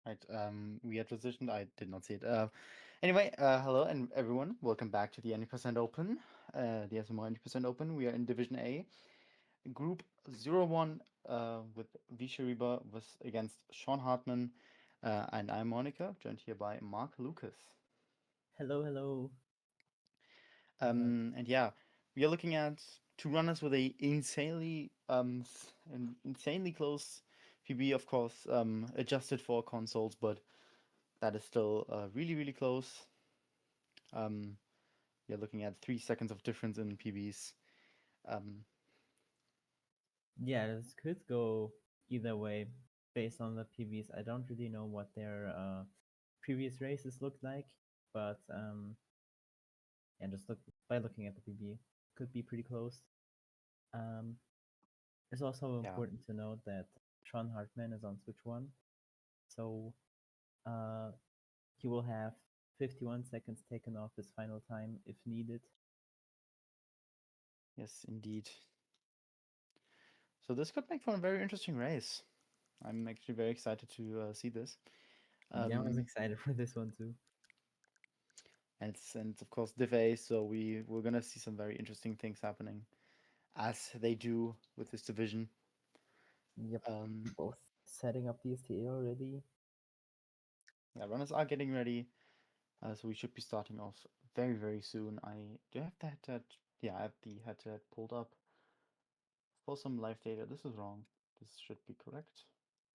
Right. We had transitioned. I did not see it. Anyway, hello and everyone. Welcome back to the 90% Open, the SMO 90% Open. We are in Division A, Group 01, with vCheriba was against Sean Hartman, and I'm Monica, joined here by Mark Lucas. Hello, hello. Right. And yeah, we are looking at two runners with a insanely close PB, of course, adjusted for consoles, but that is still really close. Um, you're looking at 3 seconds of difference in PBs. Um, Yeah, this could go either way based on the PBs. I don't really know what their previous races looked like, but yeah, just looking at the PB, could be pretty close. Um, it's also yeah. important to note that Sean Hartman is on Switch 1, so uh, he will have 51 seconds taken off his final time if needed. Yes, indeed. So this could make for a very interesting race. I'm actually very excited to see this. Yeah, I was Um, excited for this one too. and it's of course Div A, so we're gonna see some very interesting things happening as they do with this division. Yep, Um, both setting up the STA already. yeah, runners are getting ready, so we should be starting off very soon. I do have that. Yeah, I have the headset pulled up for some live data. This is wrong. This should be correct.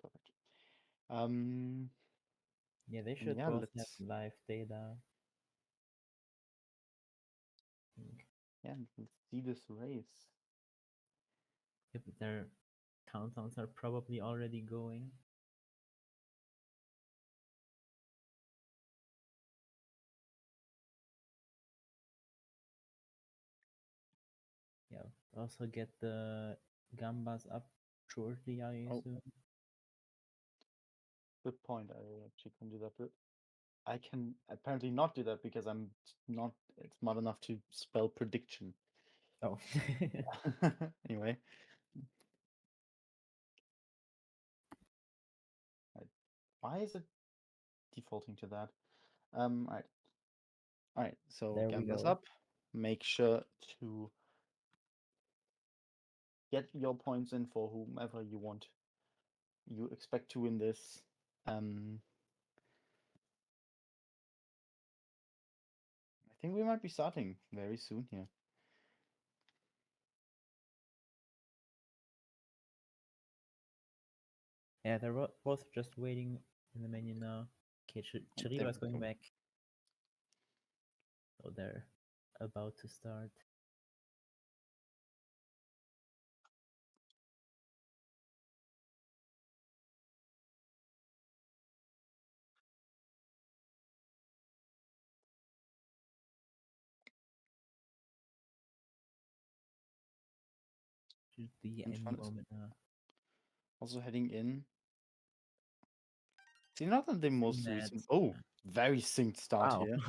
Perfect. Um, Yeah, they and should yeah, both have let's live data. yeah, let's see this race. If their countdowns are probably already going. Yeah, also get the gambas up shortly, I Oh, assume. good point. I actually can do that, but I can apparently not do that because I'm not smart enough to spell prediction. Oh, Anyway, right. Why is it defaulting to that? All right. So there we Gambas go. up. Make sure to get your points in for whomever you expect to win this. Um, I think we might be starting very soon here. Yeah, they're both just waiting in the menu now. Okay, There Chiriba is we going go. back. So they're about to start. Should be And any Sean is moment now. also heading in. See, not on the Seeing most that. recent. Oh, very synced start Wow. here.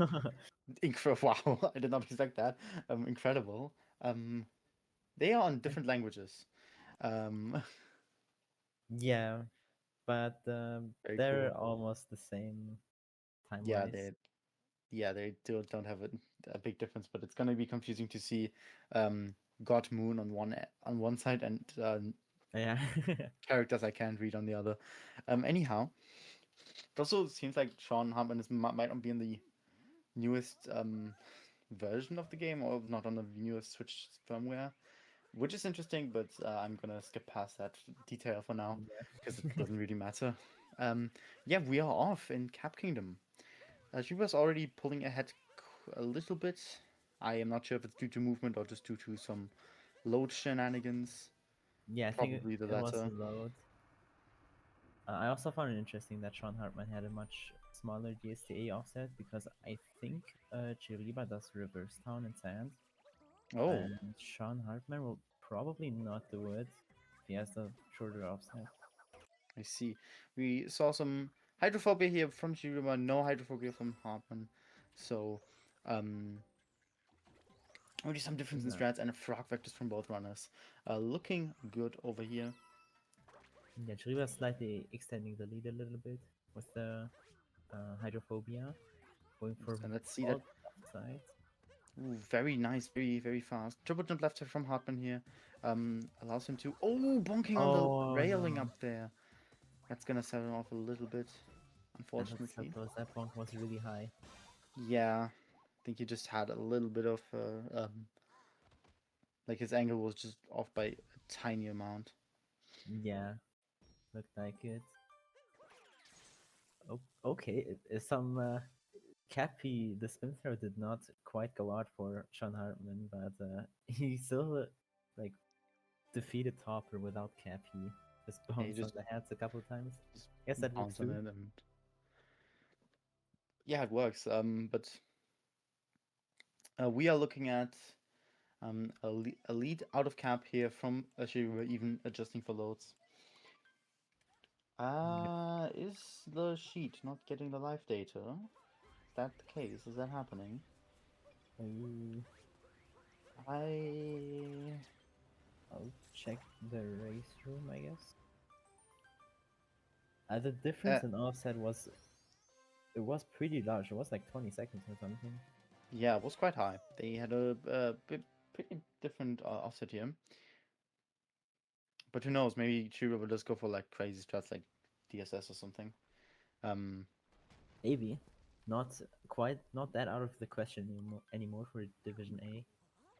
Incredible! Wow, I did not expect that. Incredible. They are on different languages. Um, Yeah, but very they're cool. almost the same Yeah, time-wise. they don't have a big difference, but it's gonna be confusing to see God Moon on one side and Yeah. characters I can't read on the other. Anyhow, it also seems like Sean Hartman might not be in the newest version of the game, or not on the newest Switch firmware, which is interesting, but I'm gonna skip past that detail for now because it Yeah. doesn't really matter. Yeah, we are off in Cap Kingdom. She was already pulling ahead a little bit. I am not sure if it's due to movement or just due to some load shenanigans. Yeah, I think Probably the it was a latter. load. I also found it interesting that Sean Hartman had a much smaller DSTA offset because I think Chiriba does reverse town and sand, Oh, and Sean Hartman will probably not do it if he has the shorter offset. I see. We saw some hydrophobia here from Shiruma, no hydrophobia from Hartman. So, um, only some difference in Yeah, strats and frog vectors from both runners. Looking good over here. yeah, Chiriba slightly extending the lead a little bit. with the hydrophobia, going for And let's see that. all left side. Ooh, very nice, very, very fast. Triple jump left side from Hartman here. Allows him to. Oh, bonking on the Oh railing no, up there. That's gonna set him off a little bit, and that's so unfortunately. close. That bonk was really high. Yeah, I think he just had a little bit of. Like his angle was just off by a tiny amount. Yeah, looked like it. Oh, okay, some Cappy, the spin throw did not quite go out for Sean Hartman, but he still like defeated Topper without Cappy. Just Yeah, he bounced on the heads a couple times. just Guess that works bounce on too. it, and yeah, it works. But we are looking at a lead out of cap here from actually we're even adjusting for loads. Yep. Is the sheet not getting the live data? Is that the case? Is that happening? Ooh, I I'll check the race room, I guess. The uh, difference in offset was it was pretty large. It was like 20 seconds or something. yeah, it was quite high. They had a, pretty different offset here. But who knows? Maybe Chiro will just go for like crazy strats like DSS or something. Um, Maybe. Not quite, not that out of the question anymore for Division A.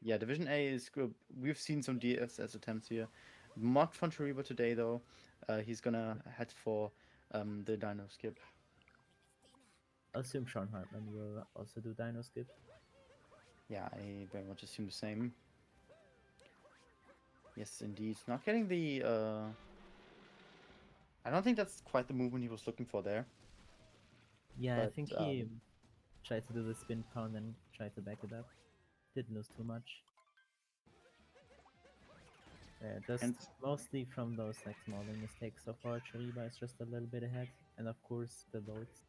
yeah, Division A is good. We've seen some DSS attempts here. Not from Chiriba today though. He's gonna head for the Dino skip. I assume Sean Hartman will also do Dino Skip. Yeah, I very much assume the same. Yes, indeed. Not getting the. I don't think that's quite the movement he was looking for there. Yeah, I But think he tried to do the spin pound and tried to back it up. Didn't lose too much. Just and mostly from those like smaller mistakes so far. Cheriba is just a little bit ahead, and of course the loads.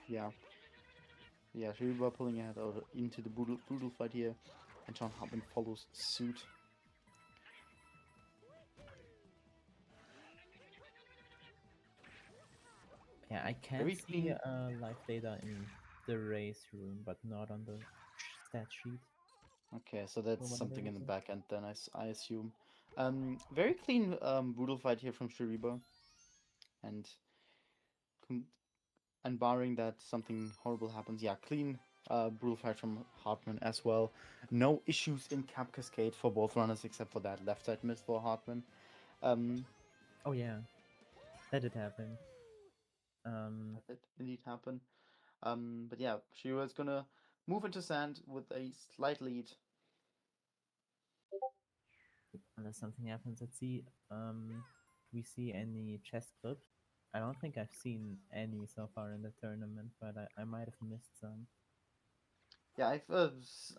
yeah, yeah, Chiriba pulling ahead into the brutal fight here, and John Hartman follows suit. Yeah, I can Very see clean. live data in the race room, but not on the stat sheet Okay, so for that's whatever something in the reason. back end then, I assume. Very clean brutal fight here from Shiriba, and com- and barring that something horrible happens, yeah, clean brutal fight from Hartman as well. No issues in Cap Cascade for both runners except for that left side miss for Hartman. Um, Oh yeah, that did happen. Um, that did indeed happen. But yeah, Shiriba is gonna move into sand with a slight lead. Unless something happens, let's see. We see any chest clips? I don't think I've seen any so far in the tournament, but I might have missed some. Yeah,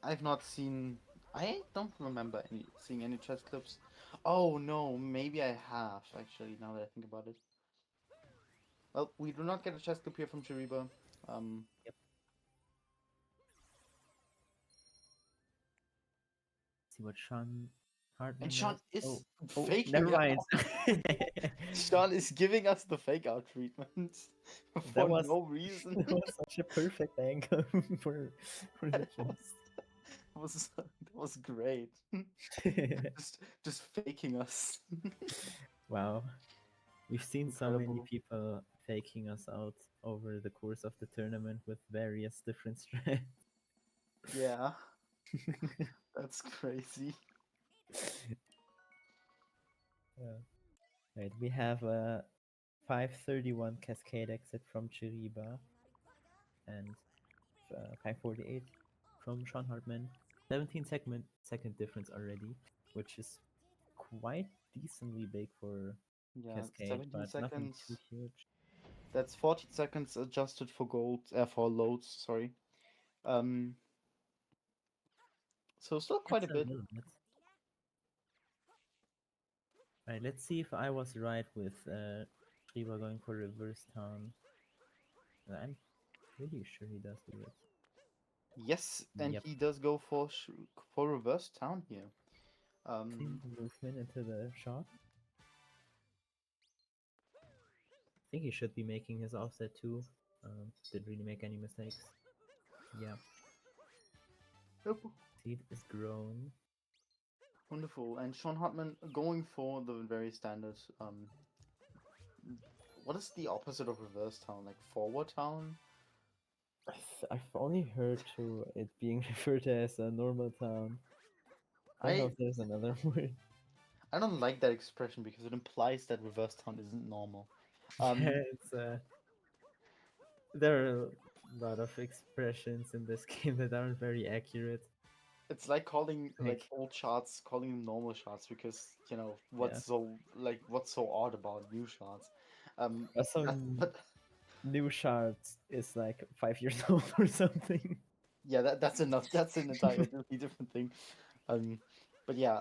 I've not seen. I don't remember seeing any chess clips. Oh no, maybe I have actually. Now that I think about it. Well, we do not get a chess clip here from Chiriba. Um, Yep. See what Sean and Hartman Sean does. Oh, is oh, never faking mind. out. Sean is giving us the fake out treatment That for was no reason. that was such a perfect angle for the chest. That was great. Just faking us. Wow, we've seen so many Incredible. people faking us out over the course of the tournament with various different strats. Yeah, that's crazy. Yeah. Right, we have a 531 Cascade exit from Chiriba and 548 from Sean Hartman. 17 second difference already, which is quite decently big for Yeah, Cascade, 17 but nothing too seconds. huge. That's 14 seconds adjusted for for loads, sorry. Um, so still quite a It's a bit. little bit. Right, let's see if I was right with Chiriba going for reverse town. I'm pretty sure he does do it. Yes, and Yep. he does go for reverse town here. Clean Um, movement into the shot. I think he should be making his offset too. Didn't really make any mistakes. Yeah, Yep. seed is grown. Wonderful. And Sean Hartman going for the very standard. What is the opposite of reverse town? Like forward town? I've only heard to it being referred to as a normal town. I don't know I if there's another word. I don't like that expression because it implies that reverse town isn't normal. Yeah, Um, it's there are a lot of expressions in this game that aren't very accurate. it's like calling like Like, old charts, calling them normal charts because yeah, what's so odd about new charts. That some but new shards is like 5 years old or something. yeah, that's enough. That's an entirely different thing. Um, but yeah.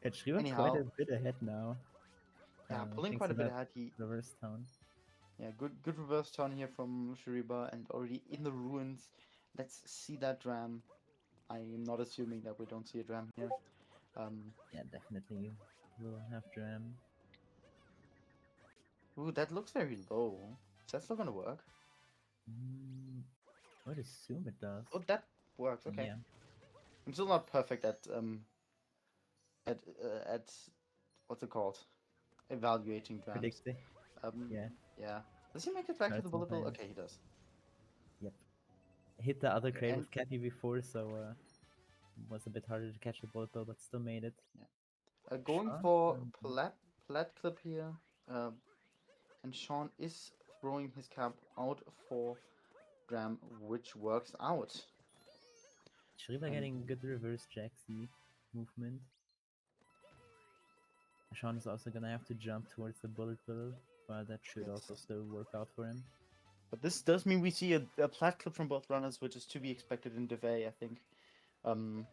It's Shriva quite Anyhow, a bit ahead now. yeah, pulling Thanks quite to a bit that ahead. He reverse town. Yeah, good reverse turn here from Shiriba and already in the ruins. Let's see that dram. I am not assuming that we don't see a dram here. Um, Yeah, definitely will have Dram. Ooh, that looks very low. Is that still gonna work? Mm, I would assume it does. Oh, that works. Okay. Yeah, I'm still not perfect at what's it called? Evaluating drams. predicting. Um, Yeah, yeah. Does he make it back to tried the some bullet bill? times. Okay, he does. Yep. Hit the other Okay, crate and with Cappy before, so was a bit harder to catch the bullet bill, but still made it. yeah, going Sean? for plat clip here. Um, and Sean is throwing his cap out for Dram, which works out. Shriva And getting good reverse Jaxi movement. Sean is also gonna have to jump towards the bullet bill, but that should also yes, still work out for him. but this does mean we see a plat clip from both runners, which is to be expected in Div A, I think. Um,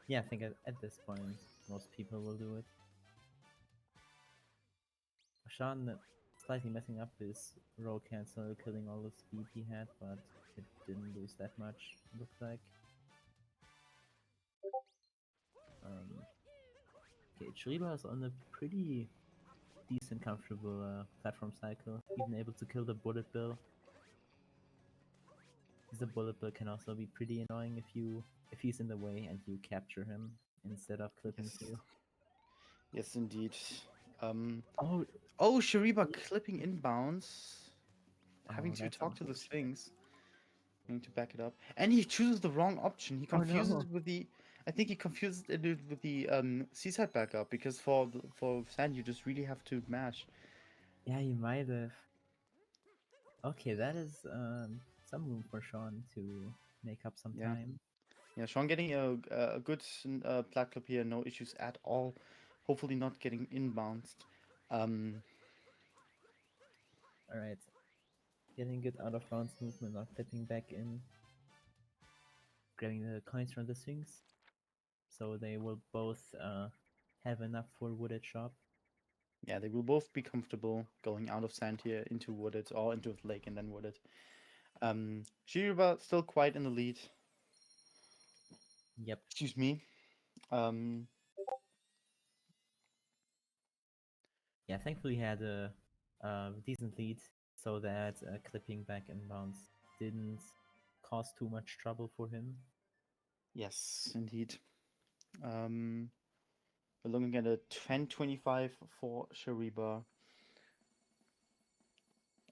Yeah, I think at this point most people will do it. Sean slightly messing up his roll cancel, killing all the speed he had, but it didn't lose that much, looks like. Um, okay, Chiriba is on a pretty decent, comfortable platform cycle, even able to kill the bullet bill. The bullet bill can also be pretty annoying if he's in the way and you capture him instead of clipping yes, through. yes, indeed. Um, Oh, oh, Shariba clipping inbounds, having oh, to that's talk to the unfortunate. Sphinx. Going to back it up, and he chooses the wrong option. He Oh confuses no! it with the. I think he confuses it with the seaside backup because for sand you just really have to mash. Yeah, he might have. Okay, that is some room for Sean to make up some Yeah. time. Yeah, Sean getting a good plat clip here, no issues at all. Hopefully not getting inbounced. Um, Alright, getting good out of bounds movement, not clipping back in, grabbing the coins from the Sphinx. So they will both have enough for Wooded Shop. yeah, they will both be comfortable going out of sand here into wooded or into the lake and then wooded. Shiriba still quite in the lead. Yep. Excuse me. Um, Yeah, thankfully he had a decent lead so that clipping back and bounce didn't cause too much trouble for him. yes, indeed. Um, we're looking at a 10-25 for Shiriba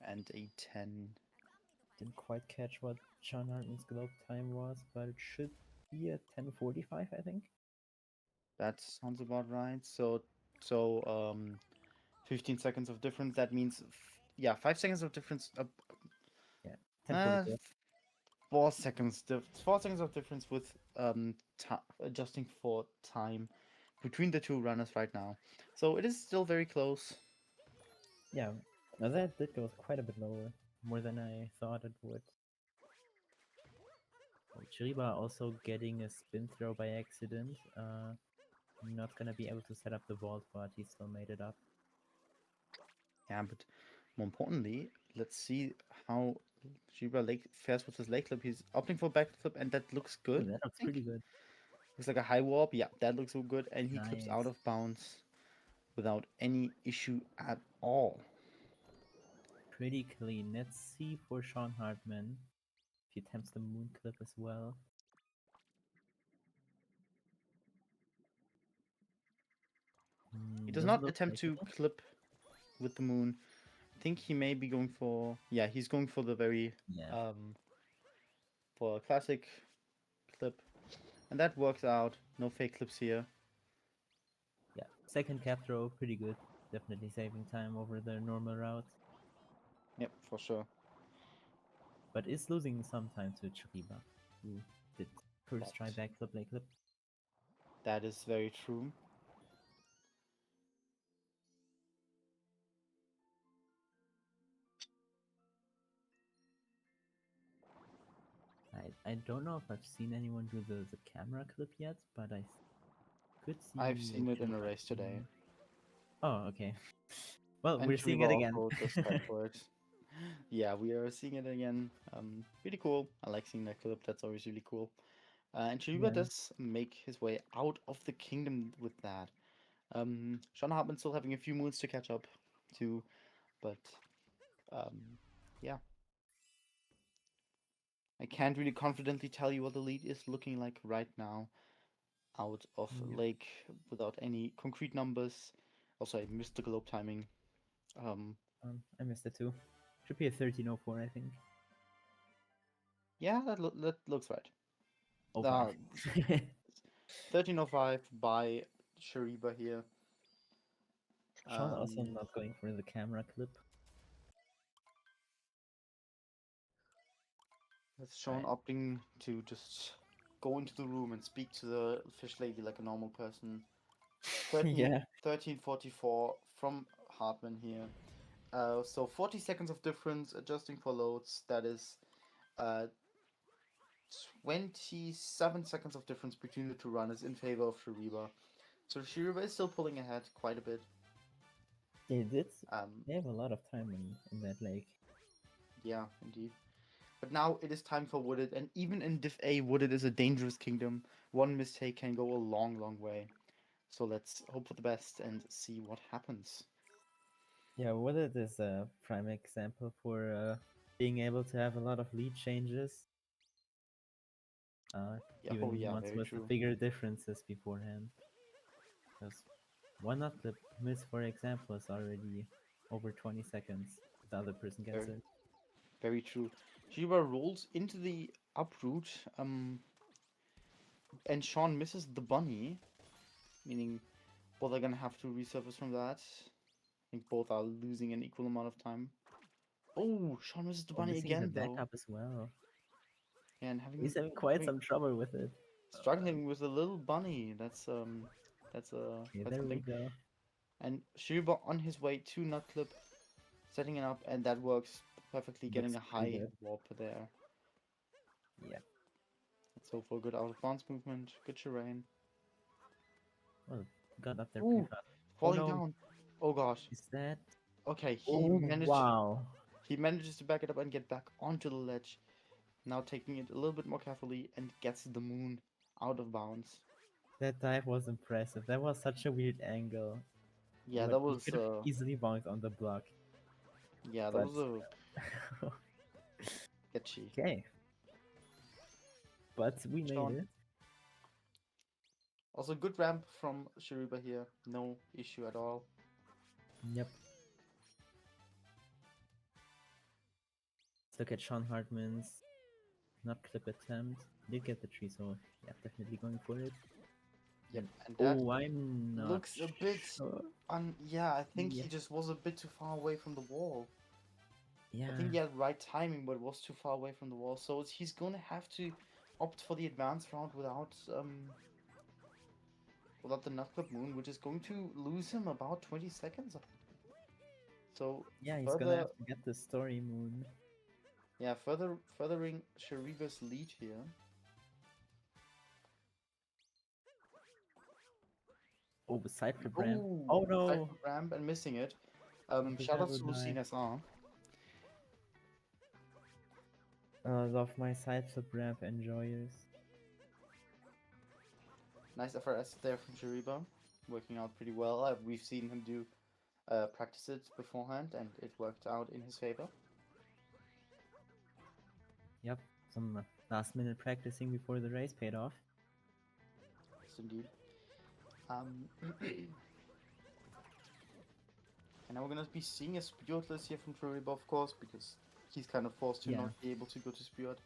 and a 10. Didn't quite catch what Sean Hartman's globe time was, but it should be a 10:45, I think. That sounds about right. So 15 seconds of difference. That means yeah, 5 seconds of difference. Yeah, Uh, 10:44. 4 seconds. 4 seconds of difference with adjusting for time between the two runners right now. So it is still very close. Yeah, now that did go quite a bit lower, more than I thought it would. Oh, Chiriba also getting a spin throw by accident. Not gonna be able to set up the vault, but he still made it up. Yeah, but more importantly, let's see how Shiba Lake fares with his leg flip. He's opting for back flip, and that looks Oh, good. that I looks think pretty good. looks like a high warp. Yeah, that looks so good, and he clips Nice. out of bounds without any issue at all. pretty clean. Let's see for Sean Hartman. If he attempts the moon clip as well. He does Doesn't not look attempt like it. to clip with the moon. I think he may be going for, yeah, he's going for the very Yeah, for a classic clip, and that works out. No fake clips here. yeah. Second cap throw, pretty good. Definitely saving time over the normal route, Yep, for sure. but is losing some time to Chiriba, who did first That try back flip lay clip. that is very true. I don't know if I've seen anyone do the camera clip yet, but I could I've see seen it in a Chiriba race today, doing. Oh, okay. Well, and we're seeing Chiriba it again. also just tried for it. Yeah, we are seeing it again. Really cool. I like seeing that clip. That's always really cool. And Chiriba Yeah. does make his way out of the kingdom with that. Sean Hartman still having a few moons to catch up to, but um, yeah, I can't really confidently tell you what the lead is looking like right now out of Yep. Lake without any concrete numbers. Also, I missed the globe timing. Um, I missed it too. Should be a 13:04, I think. yeah, that looks right. Oh, five. Uh, 13:05 by Shariba here. Sean also Um, not going for the camera clip. with Sean Right. opting to just go into the room and speak to the fish lady like a normal person. 13, Yeah. 13:44 from Hartman here. So 40 seconds of difference, adjusting for loads. That is uh, 27 seconds of difference between the two runners in favor of Shariba. So Shariba is still pulling ahead quite a bit. They did. Um, They have a lot of time in that lake. yeah, indeed. But now it is time for Wooded, and even in Div A, Wooded is a dangerous kingdom. One mistake can go a long, long way. So let's hope for the best and see what happens. Yeah, Wooded is a prime example for being able to have a lot of lead changes. Uh, Yeah, oh Even yeah, ones very with the true. bigger differences beforehand. Because one up the miss, for example, is already over 20 seconds. The other person gets Very, it. very true. Shariba rolls into the uproot, and Sean misses the bunny, meaning both are gonna have to resurface from that. I think both are losing an equal amount of time. Oh, Sean misses the Oh, bunny missing the again though, backup as well. and He's having quite having some trouble with it. struggling with a little bunny. That's Okay, quite there we something. go. And Shiriba on his way to nut clip, setting it up, and that works perfectly, getting Looks a pretty high good. warp there. Yeah. So for good out of bounds movement, good terrain. Well, got up there pretty Ooh, fast. Oh falling no, down. Oh gosh. is that? Okay, Oh wow. he manages to back it up and get back onto the ledge. Now taking it a little bit more carefully and gets the moon out of bounds. That dive was impressive. That was such a weird angle. Yeah, Like that he was could have easily bonked on the block, yeah, that but was a sketchy. okay. But we made Sean. it. Also good ramp from Shiriba here. No issue at all. Yep. Let's look at Sean Hartman's not clip attempt. Did get the tree, so yeah, definitely going for it. Yep, And and that oh, I'm not looks a bit sure. yeah, I think Yeah. he just was a bit too far away from the wall. I Yeah. think he had right timing, but was too far away from the wall. So he's gonna have to opt for the advanced round without the nutclub moon, which is going to lose him about 20 seconds. So Yeah, he's gonna further have to get the story moon. yeah, furthering Shariba's lead here. Oh, the side flip ramp. Oh, Oh side no! ramp and missing it. Not the Shout out shadow to Lucine die. SR. Love my side flip ramp enjoyers. Nice FRS there from Shariba, working out pretty well. We've seen him do practiced it beforehand, and it worked out in his favor. Yep, some last minute practicing before the race paid off. Yes, indeed. And now we're gonna be seeing a Spiritless here from Cheriba, of course, because he's kind of forced to Yeah, not be able to go to Spirit.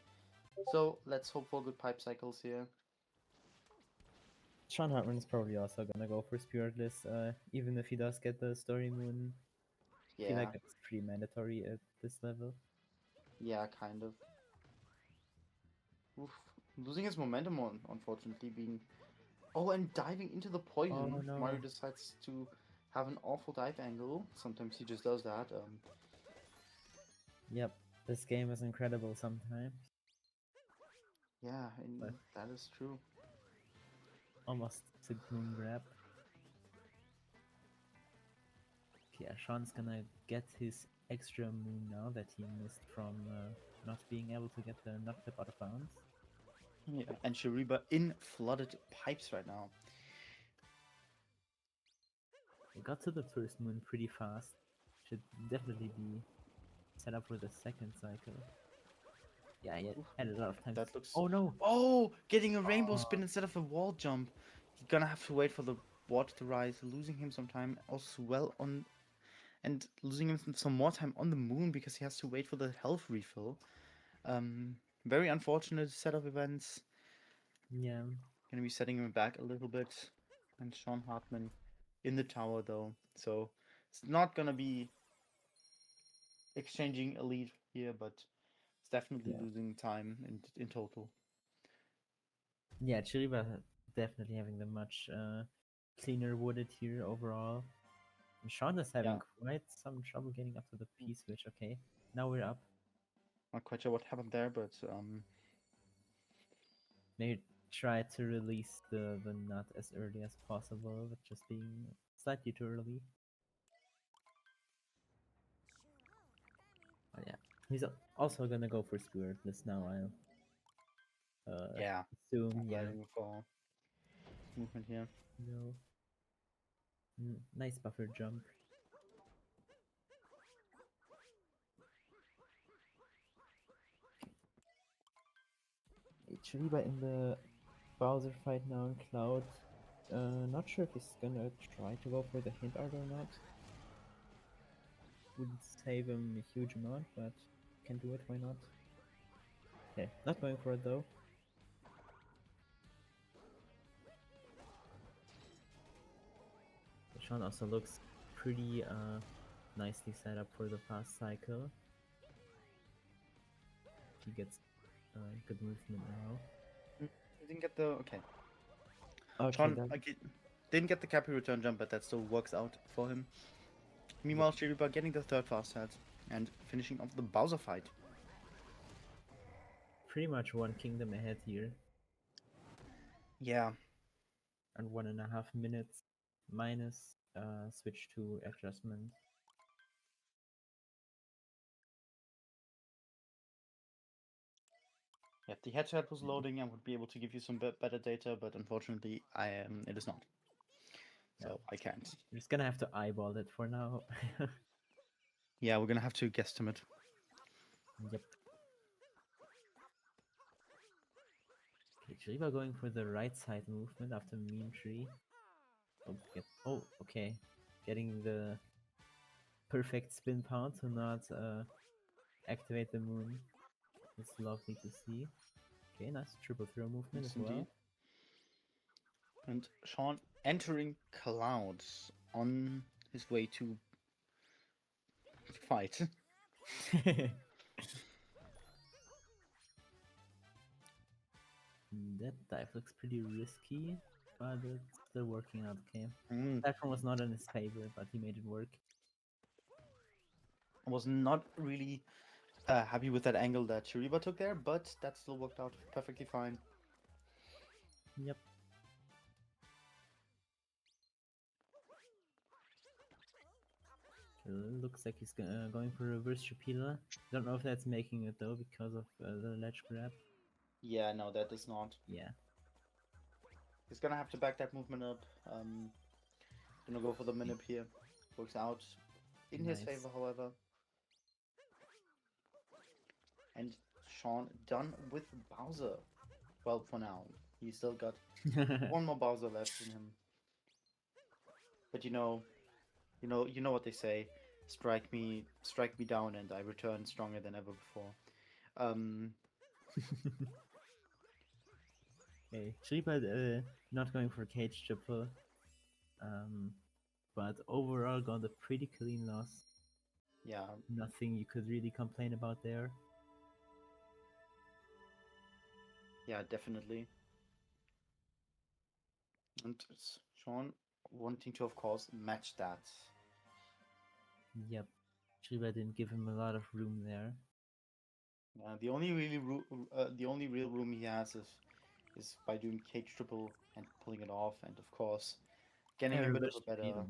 So let's hope for good pipe cycles here. Sean Hartman is probably also gonna go for Spiritless, even if he does get the Story Moon. I feel Yeah, like that's pretty mandatory at this level. yeah, kind of. Oof. Losing his momentum on, unfortunately, being. Oh, and diving into the Oh poison. Mario no. decides to have an awful dive angle. Sometimes he just does that. Yep, this game is incredible sometimes, Yeah, but and that is true. almost took Moon Grab. Yeah, Sean's gonna get his extra moon now that he missed from not being able to get the nut tip out of bounds. Yeah, and Cheriba in flooded pipes right now. He got to the first moon pretty fast. Should definitely be set up for the second cycle. Yeah, he Oof, had a lot of time. that looks. Oh no! Oh, getting a rainbow Oh, spin instead of a wall jump. He's gonna have to wait for the water to rise, losing him some time also well on, and losing him some more time on the moon because he has to wait for the health refill. Um, Very unfortunate set of events. yeah. Gonna be setting him back a little bit. And Sean Hartman in the tower though, so it's not gonna be exchanging a lead here, but it's definitely Yeah. losing time in total. Yeah, Chiriba definitely having the much cleaner wooded here overall. And Sean is having Yeah, quite some trouble getting up to the P switch. Okay, now we're up. not quite sure what happened there, but Maybe try to release the nut as early as possible, but just being slightly too early. But yeah, he's also gonna go for Spiritless now. I'll yeah, assume. Yeah, diving for movement here. no, nice buffer jump. Chiriba in the Bowser fight now in Cloud. Not sure if he's gonna try to go for the hint art or not. Wouldn't save him a huge amount, but can do it, why not? Okay, not going for it though. Sean also looks pretty nicely set up for the past cycle. He gets good movement now. He didn't get the okay. Okay, Sean that didn't get the Cappy return jump, but that still works out for him. yep. Meanwhile, Chiriba getting the third fast set and finishing off the Bowser fight. Pretty much one kingdom ahead here, Yeah, and 1.5 minutes minus switch to adjustment. yeah. The headset was loading and would be able to give you some better data, but unfortunately, it is not. Yeah, So I can't. I'm just gonna have to eyeball it for now. Yeah, we're gonna have to guesstimate. Yep. Okay, Chiriba going for the right side movement after Meme Tree. Oh, okay. Getting the perfect spin pound to not activate the moon. It's lovely to see. Okay, nice triple throw movement Yes, as indeed. well. And Sean entering clouds on his way to fight. That dive looks pretty risky, but it's still working out okay. Mm, Platform was not in his favor, but he made it work. I was not really happy with that angle that Chiriba took there, but that still worked out perfectly fine. Yep. Looks like he's going for reverse Trapila. Don't know if that's making it though because of the ledge grab. Yeah, no, that is not. Yeah. He's gonna have to back that movement up. Gonna go for the minute here. Works out in his Nice. favor, however. And Sean done with Bowser. Well, for now. He's still got one more Bowser left in him. But you know what they say. Strike me down, and I return stronger than ever before. Um, Okay, Chiripa not going for cage triple, um, but overall got a pretty clean loss. yeah, Nothing you could really complain about there. yeah, definitely. And it's Sean wanting to, of course, match that. Yep, Chiripa didn't give him a lot of room there. The only real room he has is by doing cage triple and pulling it off, and of course, getting a bit of Reverse a better, torpedo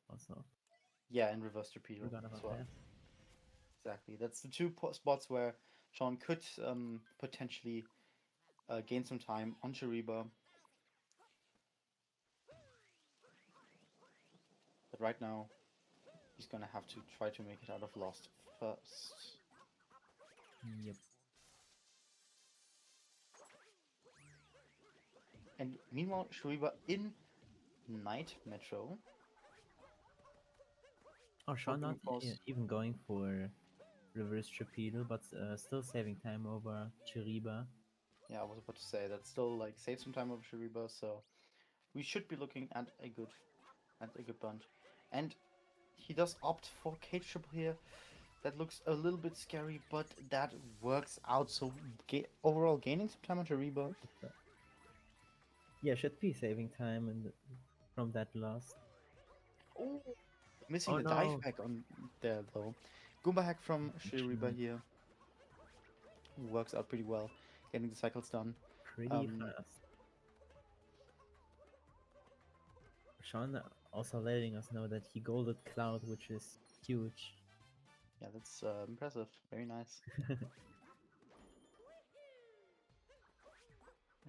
also. yeah, and reverse torpedo Forgot as about well. that. Exactly. That's the two spots where Sean could potentially gain some time on Cheriba, but right now he's gonna have to try to make it out of Lost first. Yep. And meanwhile, Cheriba in Night Metro, Oh, Sean hoping, not of course. even going for reverse torpedo, but still saving time over Chiriba. Yeah, I was about to say that still like save some time over Cheriba, so we should be looking at a good bunch. And he does opt for cage triple here. That looks a little bit scary, but that works out. So overall, gaining some time on Cheriba. But, yeah, should be saving time and from that loss. Oh, missing Oh the dive no, back on there though. Goomba hack from Shiriba actually here works out pretty well, getting the cycles done. pretty Um, fast. Sean also letting us know that he golded Cloud, which is huge. yeah, that's impressive. Very nice.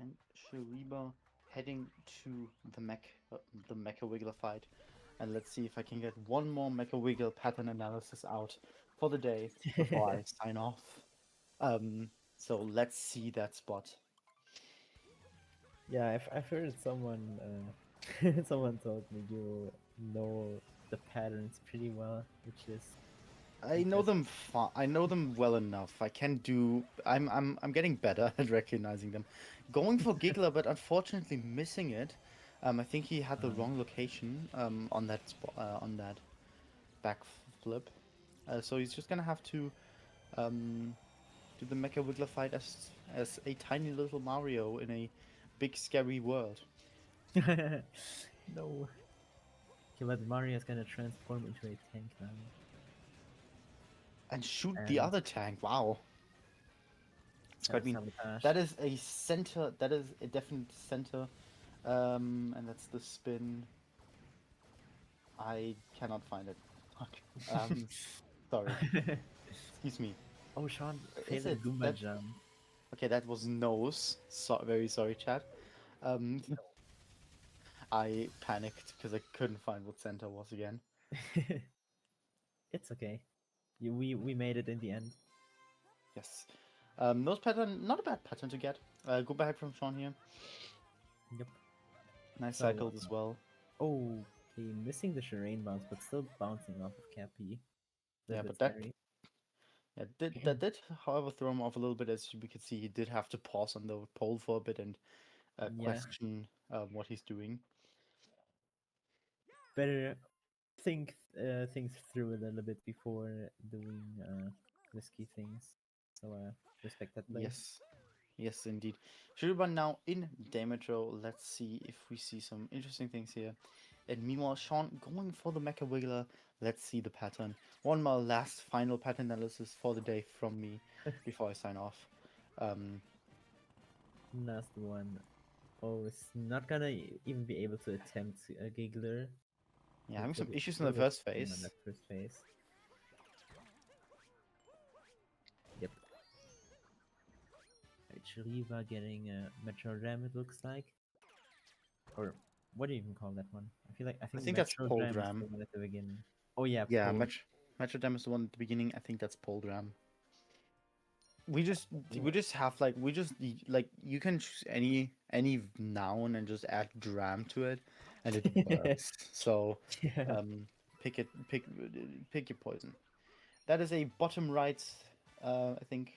And Shiriba heading to the Mecha Wiggler fight. And let's see if I can get one more Mecha Wiggle pattern analysis out for the day before I sign off. Um, so let's see that spot. Yeah, I've heard someone someone told me you know the patterns pretty well, which is I know impressive. them I know them well enough. I can do. I'm getting better at recognizing them. Going for Giggler, but unfortunately missing it. I think he had the Uh, wrong location on that on that back flip. So he's just gonna have to um, do the Mecha Wiggler fight as a tiny little Mario in a big scary world no. Okay, but Mario's gonna transform into a tank now, and shoot the and other tank. Wow, it's quite mean. sabotage. That is a center. That is a definite center. And that's the spin. I cannot find it. Fuck. Sorry. Excuse me. Oh, Sean Is failed a it Goomba that? jump. Okay, that was nose. So very sorry, chat. Um, I panicked because I couldn't find what center was again. It's okay. We made it in the end. Yes. Nose pattern, not a bad pattern to get. Go back from Sean here. Yep. Nice So, cycles as well. oh, okay, missing the Shireen bounce, but still bouncing off of Cappy. A Yeah, little bit but that scary. yeah, did however throw him off a little bit, as we could see he did have to pause on the pole for a bit and Yeah, question what he's doing. better think things through a little bit before doing risky things. So respect that play. Yes, yes, indeed. Shuriban now in Demetro. Let's see if we see some interesting things here. And meanwhile, Sean going for the Mecha Wiggler. Let's see the pattern. One more last final pattern analysis for the day from me before I sign off. Um, Last one. Oh, it's not gonna even be able to attempt a Giggler. yeah, It's having a some issues in the little bit first strong on phase. that first phase. Yep. Right, Shriva getting a Metro Ram, it looks like. Or what do you even call that one? I feel like I I think think that's Metro Pole Ram is Ram. the one at the beginning. Oh yeah, Yeah, Pole. Metro Dam is the one at the beginning. I think that's Poldram. We just we Yeah. just have like we just like you can choose any noun and just add dram to it, and it works. So, Yeah. um, pick your poison. That is a bottom right. I think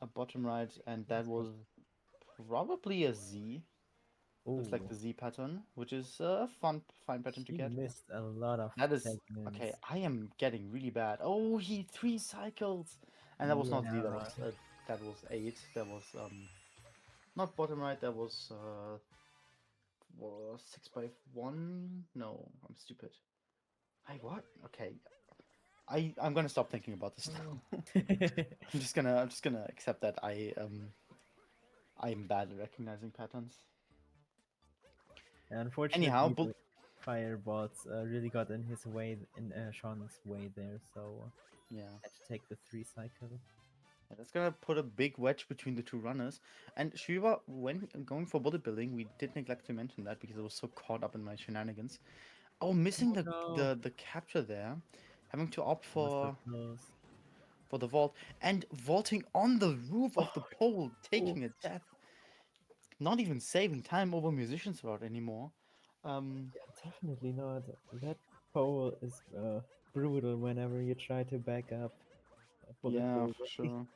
a bottom right, and that That's what. was probably a Z. Looks like Oh, the Z pattern, which is a fine pattern to she get. missed a lot of That is okay. segments. I am getting really bad. Oh, he three cycles, and that was not Z. Yeah. That was eight. That was not bottom right. That was 6 by 1. No, I'm stupid. I what? Okay, I'm gonna stop thinking about this now. I'm just gonna accept that I'm bad at recognizing patterns. Anyhow, Unfortunately, the firebots really got in his way, in Sean's way there, so yeah. had to take the 3 cycle. Yeah, that's gonna put a big wedge between the two runners. And Shiva, when going for bodybuilding, we did neglect to mention that because I was so caught up in my shenanigans. Oh, missing Oh the no! the, the capture there, having to opt It was so for close. the vault and vaulting on the roof of the Oh, pole, oh. taking a death, not even saving time over musician's route anymore. Um, Yeah, definitely not. That pole is brutal whenever you try to back up a bullet yeah, for building. sure.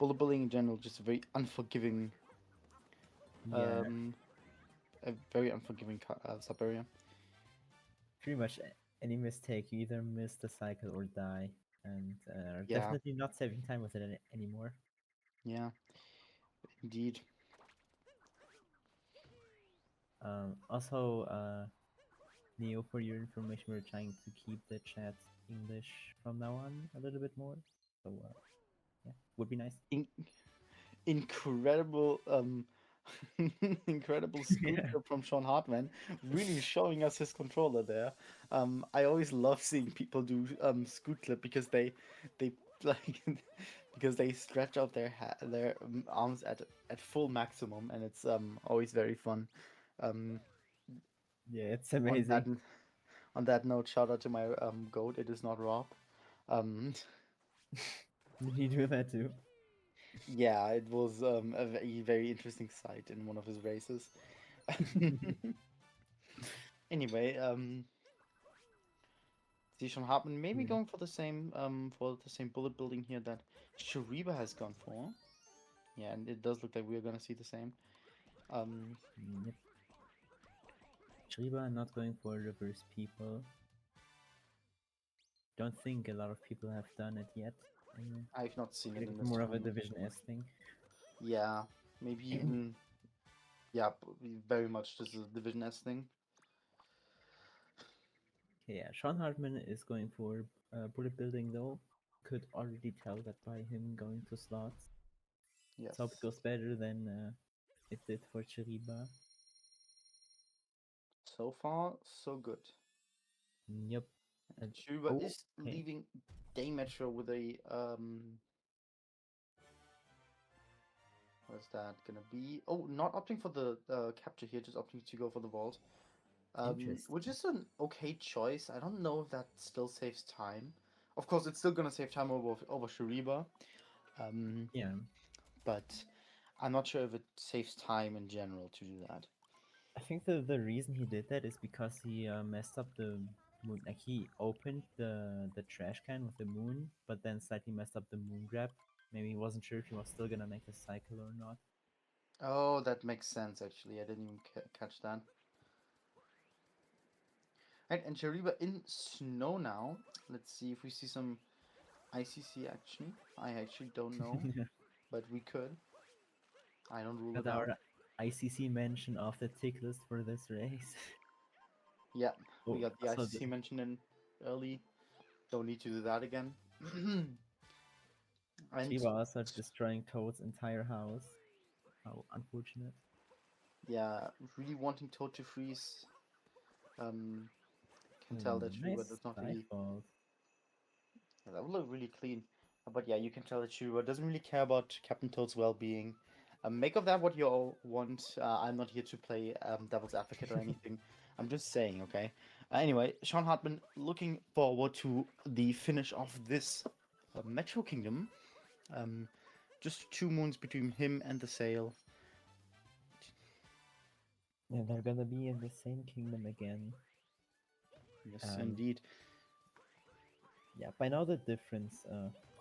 Bodybuilding in general, just very unforgiving, Yeah, um, a very unforgiving sub area. pretty much any mistake, you either miss the cycle or die, and Yeah, definitely not saving time with it anymore. yeah, indeed. Also, Neo, for your information, we're trying to keep the chat English from now on a little bit more. So, yeah, would be nice. In incredible incredible scoop Yeah. from Sean Hartman, really showing us his controller there. I always love seeing people do scoot clip because they like because they stretch out their arms at full maximum, and it's always very fun. Um, Yeah, it's on amazing. that on that note, shout out to my goat. It is not Rob. Um, Did he do that too? yeah, it was a very interesting sight in one of his races. Anyway, Zishan Hartman maybe Yeah. going for the same bullet building here that Shariba has gone for. Yeah, and it does look like we're gonna see the same. Um, Yep. Chiriba not going for reverse people. Don't think a lot of people have done it yet. Anyway, I've not I seen feel it like in it's this more of a tournament for Division sure. S thing. Yeah, maybe even yeah, very much just a Division S thing. Okay, yeah, Sean Hartman is going for bullet building though. Could already tell that by him going to slots. Let's hope it Yes. goes better than it did for Chiriba. So far, so good. Yep. And, Shariba oh, is okay. leaving Day Metro with a what's that gonna be? Oh, not opting for the capture here, just opting to go for the vault. Which Interesting. is an okay choice. I don't know if that still saves time. Of course, it's still gonna save time over Shariba. Um, Yeah. but I'm not sure if it saves time in general to do that. I think the reason he did that is because he messed up the moon. Like he opened the trash can with the moon, but then slightly messed up the moon grab. Maybe he wasn't sure if he was still gonna make the cycle or not. Oh, that makes sense actually. I didn't even catch that. Right, and Shariba in snow now. Let's see if we see some ICC action. I actually don't know, but we could. I don't rule Got it out. our ICC mention of the tick list for this race. Yeah, we Oh, got the also ICC mentioned in early. Don't need to do that again. And Chiba also destroying Toad's entire house. How unfortunate. yeah, really wanting Toad to freeze. Um, can tell Ooh, that Shuriwa nice does not side really. fault. Yeah, that would look really clean. But yeah, you can tell that Shuriwa doesn't really care about Captain Toad's well-being. Make of that what you all want. I'm not here to play devil's advocate or anything. I'm just saying, okay? Anyway, Sean Hartman looking forward to the finish of this Metro Kingdom. Um, just 2 moons between him and the sale. Yeah, they're gonna be in the same kingdom again. Yes, And indeed. yeah, by now the difference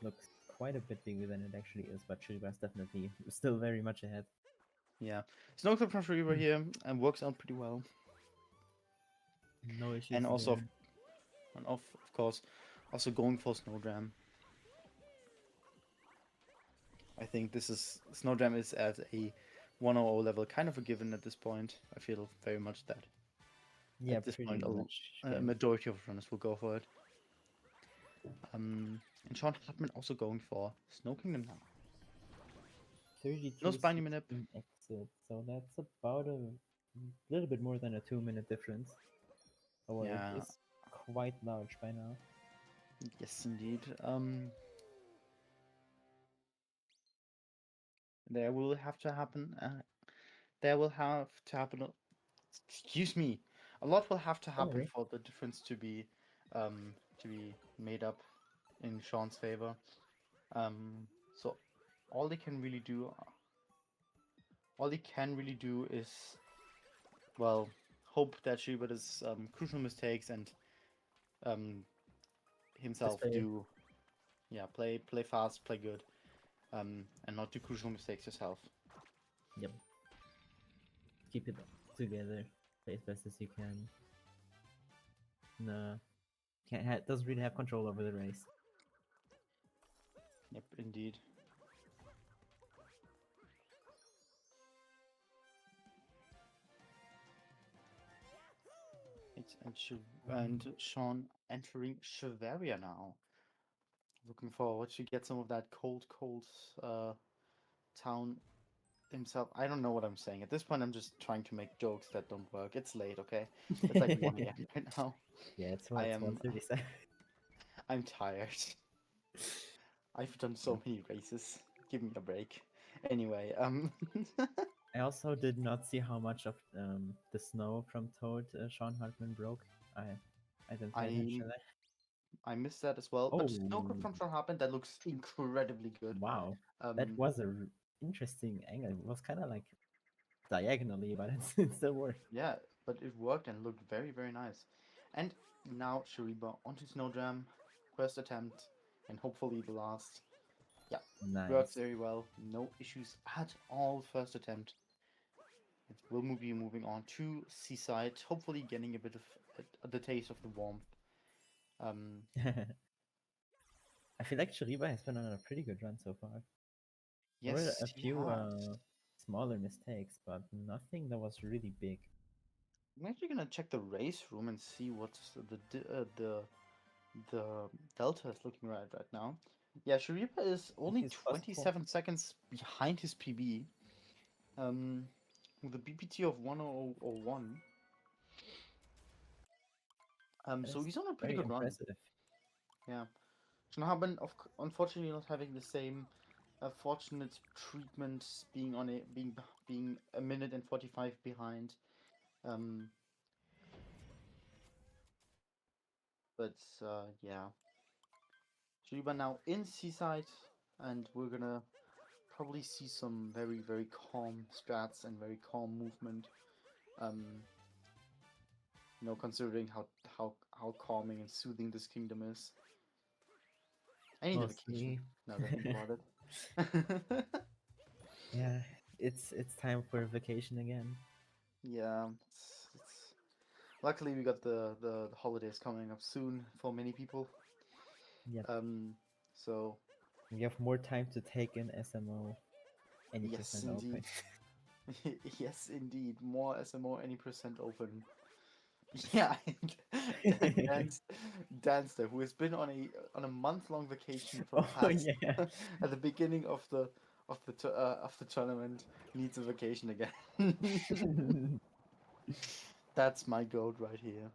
looks quite a bit bigger than it actually is, but Chiriba is definitely still very much ahead. Yeah. Snowclip from Restreamer here and works out pretty well. No issues And also, there. of course, also going for Snowdram. I think this is Snowdram is at a 100 level, kind of a given at this point. I feel very much that Yeah, at this pretty point much. a But majority of runners will go for it. And Sean Hartman also going for Snow Kingdom now. No spiny minute. 32:16 exit, so that's about a little bit more than a 2-minute difference. Or it Yeah, is quite large by now. yes indeed. There will have to happen. There will have to happen. Excuse me. A lot will have to Don't happen worry. for the difference to be made up in Sean's favor. So all they can really do, all they can really do is, well, hope that Schubert does crucial mistakes and um, Just himself play. do, yeah, play fast, play good, and not do crucial mistakes yourself. Yep. Keep it together. Play as best as you can. No, doesn't really have control over the race. Yep, indeed. It's and Sean entering Shivaria now. Looking forward to get some of that cold town himself. I don't know what I'm saying. At this point, I'm just trying to make jokes that don't work. It's late, okay? It's like 1 a.m. right now. Yeah, it's I it's am 1:37. I'm tired. I've done so many races. Give me a break. Anyway, I also did not see how much of the snow from Toad Sean Hartman broke. I didn't pay I attention to that. I missed that as well. But Snowcrop Oh, from Sean happened. That looks incredibly good. wow. That Um, was a interesting angle. It was kind of like diagonally, but it still worked. yeah, but it worked and looked very, very nice. And now Shariba onto Snowjam, first attempt, and hopefully the last. Yeah, worked Nice. very well. No issues at all. First attempt. It will be moving on to Seaside, hopefully getting a bit of the taste of the warmth. Um, I feel like Chiriba has been on a pretty good run so far. There were yes, a he few has. smaller mistakes, but nothing that was really big. I'm actually gonna check the race room and see what's the delta is looking right now. Yeah, Sharipa is I think only he's +4. 27 seconds behind his PB. Um, with a BPT of 1001. That So is he's on a pretty very good run. impressive. Yeah. Schnaben, unfortunately, not having the same fortunate treatment, being a minute and 45 behind. Um, but yeah, Shariba now in Seaside, and we're gonna probably see some very, very calm strats and very calm movement. Um, considering how calming and soothing this kingdom is. I need a vacation Mostly. now that I think about it. Yeah, it's time for a vacation again. Yeah, it's luckily we got the holidays coming up soon for many people. Yep. Um, so We have more time to take in SMO any yes, percent open. indeed, yes, indeed, more SMO any percent open. Yeah, and Danster, who has been on a month-long vacation for the Oh past yeah. at the beginning of the tournament, needs a vacation again. That's my goat right here.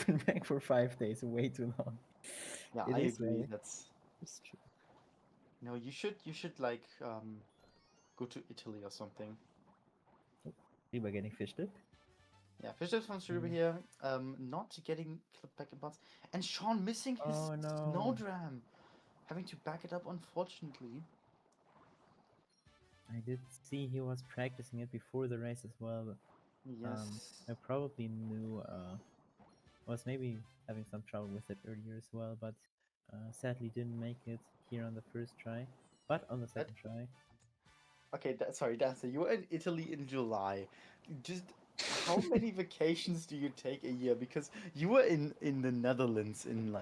Been back for 5 days, way too long. Yeah, It I is agree. way. That's It's true. no, you should like go to Italy or something. Oh, we were getting fished up. Yeah, fish tips from Shuriba Mm. here. Not getting clipped back in butts. And Sean missing his Oh no! snowdram. Having to back it up, unfortunately. I did see he was practicing it before the race as well. Yes. I probably knew was maybe having some trouble with it earlier as well, but sadly didn't make it here on the first try. But on the That, second try, okay, sorry, Dancer. You were in Italy in July. Just how many vacations do you take a year? Because you were in the Netherlands in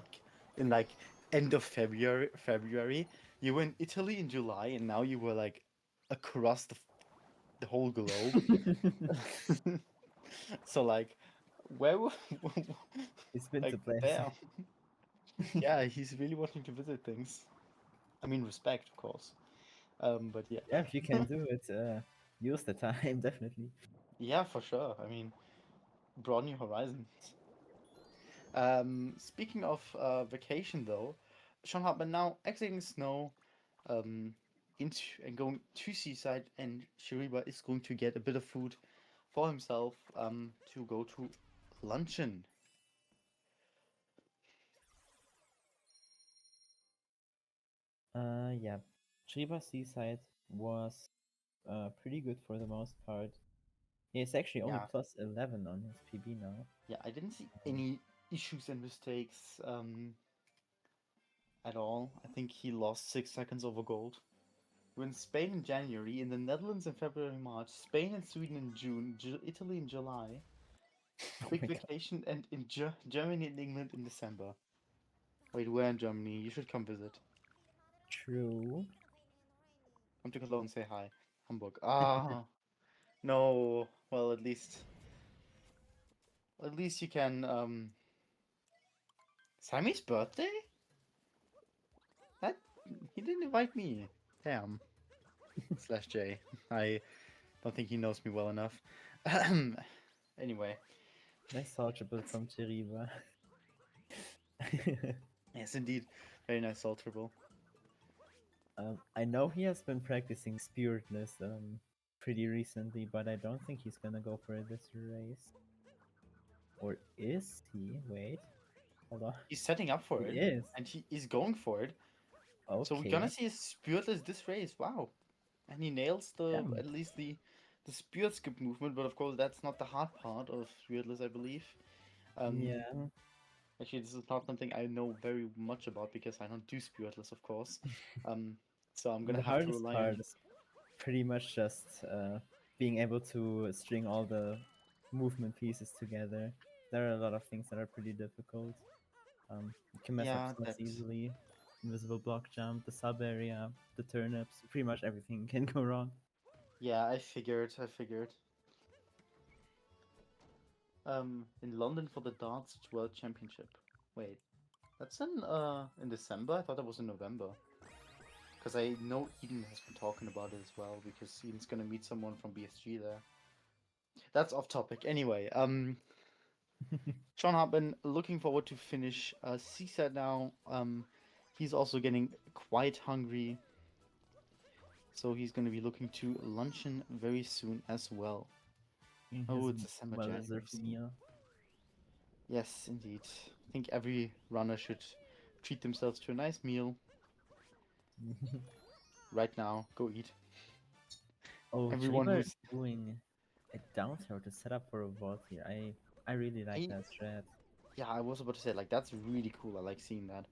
end of February. You were in Italy in July, and now you were like across the whole globe. So like, where were it's been like to places. damn. Yeah, he's really wanting to visit things. I mean, respect, of course. But yeah. Yeah, if you can do it, use the time definitely. Yeah, for sure. I mean, broaden your horizons. Speaking of vacation, though, Sean Hartman now exiting snow, um, into and going to seaside, and Shiriba is going to get a bit of food for himself, to go to luncheon. Yeah, Chiba Seaside was pretty good for the most part. He's actually only Yeah, plus 11 on his PB now. yeah. I didn't see Um, any issues and mistakes at all. I think he lost 6 seconds over gold. We're in Spain in January, in the Netherlands in February, March, Spain and Sweden in June, Italy in July, oh big my god. vacation, and in Germany and England in December. Wait, where in Germany? You should come visit. True. Come to Cologne, say hi. Hamburg. Ah, no. Well, at least you can. Sammy's birthday? That he didn't invite me. Damn. Slash J. I don't think he knows me well enough. Anyway, Nice saltable from Cheriba. yes, indeed, very nice salt triple. I know he has been practicing Spiritless pretty recently, but I don't think he's gonna go for this race. Or is he? Wait, hold on. He's setting up for He it, is. and he is going for it. So we're gonna Okay. see a spiritless this race. Wow, and he nails the Damn. at least the spirit skip movement. But of course, that's not the hard part of spiritless, I believe. Um, Yeah. Actually, this is not something I know very much about because I don't do spiritless, of course. Um, so I'm gonna The have to hardest rely on part you. is pretty much just being able to string all the movement pieces together. There are a lot of things that are pretty difficult. You can mess up Yeah, slots that. easily. Invisible block jump, the sub area, the turnips, pretty much everything can go wrong. Yeah, I figured. I figured. In London for the Darts World Championship. Wait, that's in December. I thought that was in November. Because I know Eden has been talking about it as well, because Eden's gonna meet someone from BSG there. That's off topic. Anyway, Sean Hartman looking forward to finish Seaside now. He's also getting quite hungry, so he's gonna be looking to luncheon very soon as well. In Oh, his it's December, January well-deserved soon. meal. Yes, indeed. I think every runner should treat themselves to a nice meal right now. Go eat. Oh, Everyone Chiriba who's doing a down throw to set up for a vault here. I really like I that strat. yeah, I was about to say like that's really cool. I like seeing that.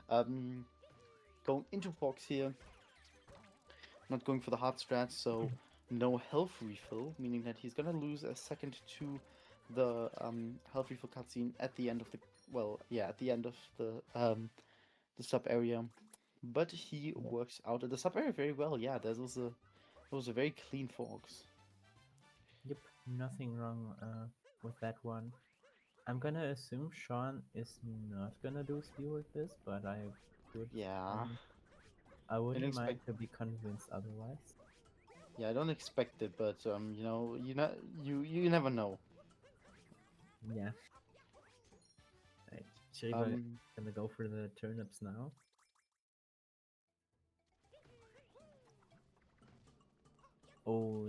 Um, Going into Fox here, not going for the hard strat, so no health refill, meaning that he's gonna lose a second to the health refill cutscene at the end of the at the end of the sub area. But he Yep. works out at the sub area very well. Yeah, there was a very clean Fox. Yep, nothing wrong with that one. I'm gonna assume Sean is not gonna do speed this, but would Yeah, um I I don't wouldn't mind expect. to be convinced otherwise. Yeah, I don't expect it, but you never know. Yeah, right. Chiriba Um, gonna go for the turnips now. Oh,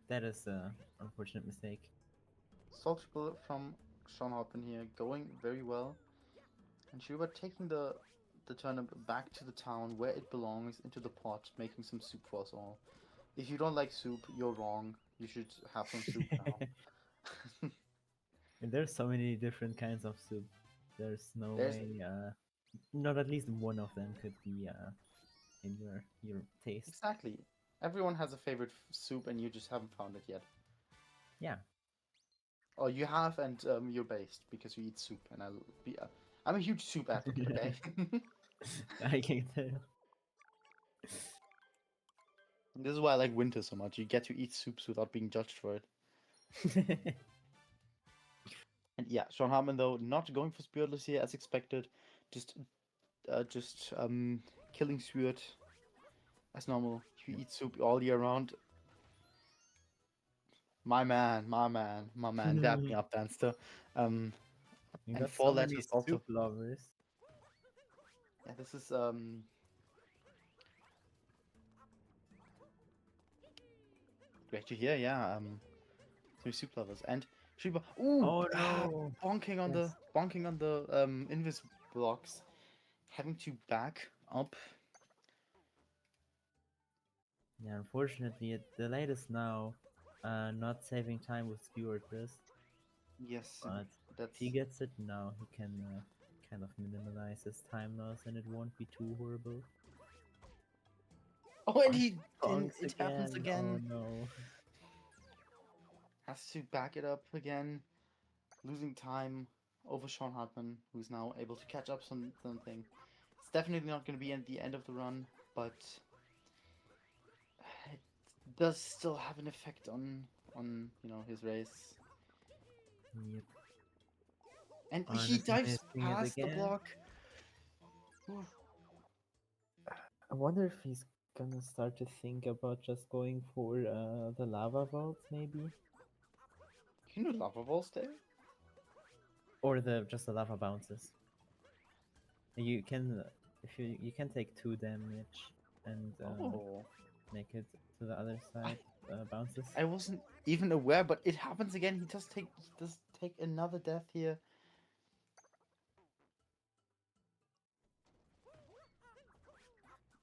that is a unfortunate mistake. Salt bullet from Sean Hartman here, going very well. And Shuba taking the turnip back to the town where it belongs, into the pot, making some soup for us all. If you don't like soup, you're wrong. You should have some soup now. And there's so many different kinds of soup. There's no There's way, not at least one of them could be in your taste. exactly. Everyone has a favorite soup, and you just haven't found it yet. Yeah, Or you have, and you're based because you eat soup, and I'm a huge soup advocate. Okay. I can tell. This is why I like winter so much. You get to eat soups without being judged for it. And yeah, Sean Hartman though not going for Spiritless here as expected, just killing Spirit as normal. You Yep. eat soup all year round. My man, my man, my man, dap me up, Danster. Um, You and got four so many letters also. soup lovers. Yeah, this is great to hear. Yeah, some soup lovers and Shriba. Ooh, Oh no! Yes. bonking on the invis blocks, having to back up. Yeah, unfortunately, the latest now, not saving time with stewardess, Yes, but if he that's. gets it now, he can kind of minimalize his time loss and it won't be too horrible. Oh, and Oh, he and bonks it happens again! Oh again. no. Has to back it up again, losing time over Sean Hartman, who's now able to catch up something. It's definitely not going to be at the end of the run, but it does still have an effect on his race. Yep. And he Honestly, dives missing it past the again. block. Oof. I wonder if he's gonna start to think about just going for the lava vaults, maybe, You know lava balls there? or the just the lava bounces. You can if you can take 2 damage and Oh, make it to the other I side bounces. I wasn't even aware, but it happens again. He does take another death here.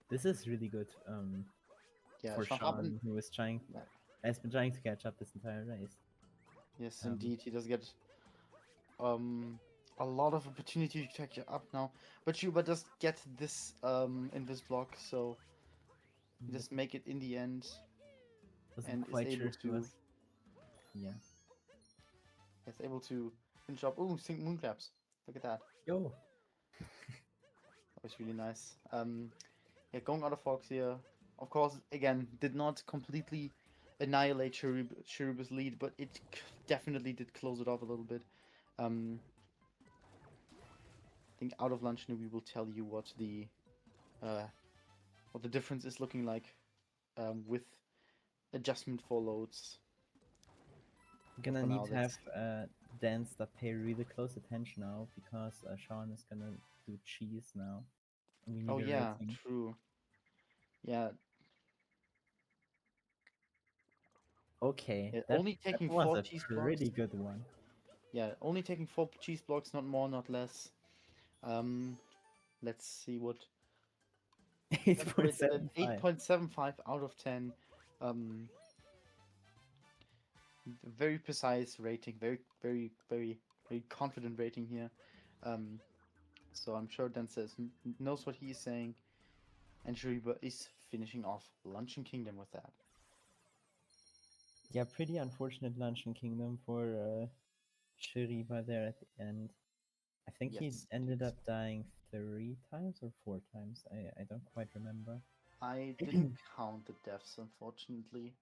This is really good Yeah, for Sean Hartman. Sean, who is trying Yeah, has been trying to catch up this entire race. yes, Um, indeed, he does get um a lot of opportunity to catch up now. But Shuba does get this in this block, so he yep, does make it in the end wasn't and is quite sure able if he to was. Yeah. finish up. Ooh, sync mooncaps. Look at that. Yo. That was really nice. Yeah, going out of Fox here. Of course, again, did not completely annihilate Shiriba's lead, but it definitely did close it off a little bit. I think out of lunch we will tell you uh, what the difference is looking like with adjustment for loads. But Gonna for need now, to have let's. Dance that pay really close attention now because Sean is gonna do cheese now. We need Oh a yeah, rating. true. Yeah, Okay, yeah, that only that taking was four a cheese blocks. pretty good one. Yeah, only taking four cheese blocks, not more, not less. Um, let's see what Eight point separated at seven five. 8.75 out of 10. Um, very precise rating, very, very, very, very confident rating here. Um, so I'm sure Dan knows what he is saying, and Shuriba is finishing off Luncheon Kingdom with that. Yeah, pretty unfortunate Luncheon Kingdom for Chiriba there at the end. I think he Yes, it ended is. up dying 3 times or 4 times. I don't quite remember. I didn't count the deaths, unfortunately.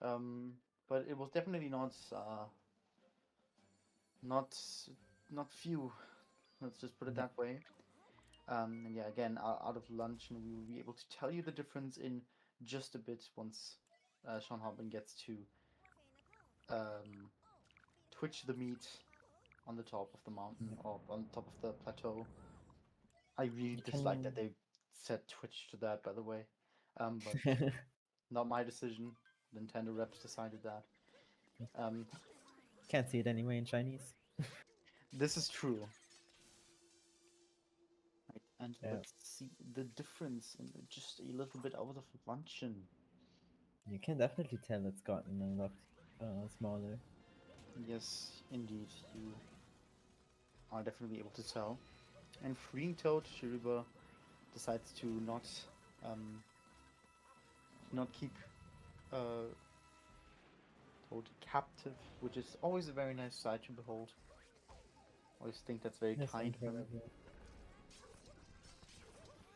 Um, but it was definitely not not few. Let's just put it Yep. that way. And yeah, again, out of lunch, and we will be able to tell you the difference in just a bit once Sean Hartman gets to um, twitch the meat on the top of the mountain or on top of the plateau. I really You dislike that can. they said twitch to that, by the way. But not my decision. Nintendo reps decided that. Um, Can't see it anyway in Chinese. This is true. Right, and Yeah, let's see the difference in just a little bit out of luncheon. you can definitely tell it's gotten a lot smaller. Yes, indeed, you are definitely able to tell. And Freeing Toad, Shiriba decides to um, not keep uh, Toad captive, which is always a very nice sight to behold. Always think that's very That's kind of him. incredible.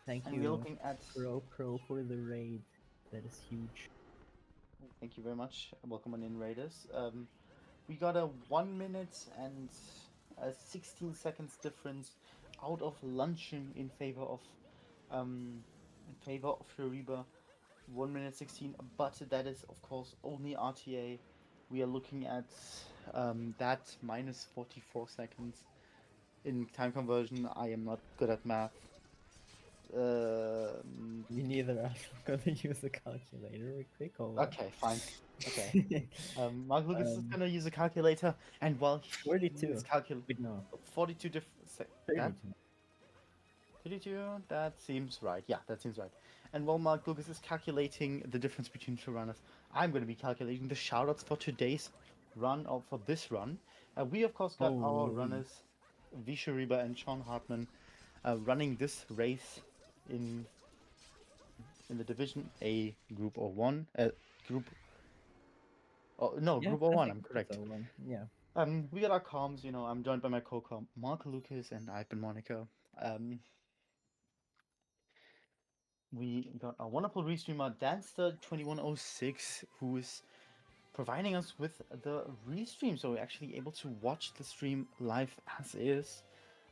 Thank And we're you, looking at. Pro, for the raid. That is huge. Thank you very much. Welcome on in, Raiders. We got a 1 minute and 16 seconds difference out of luncheon um, in favor of Shariba. 1 minute 16, but that is of course only RTA. We are looking at that minus 44 seconds in time conversion. I am not good at math. Um, Me neither. I'm gonna use a calculator real quick. Hold on. okay, fine. Okay. Mark Lucas is um, gonna use a calculator, and while he is 42. calculating Wait, no, 42 different that 32. 32, that seems right. Yeah, that seems right. And while Mark Lucas is calculating the difference between two runners, I'm going to be calculating the shoutouts for today's run, or for this run. We, of course, got our Holy. runners, vCheriba and Sean Hartman, running this race in in the Division A Group O1. Group. Oh, no, Yeah, Group I O1, think I'm it's correct. a one. Yeah. We got our comms, I'm joined by my co-com, Mark Lucas, and I've been Monica. Um, we got our wonderful restreamer Danster2106, who is providing us with the restream, so we're actually able to watch the stream live as is.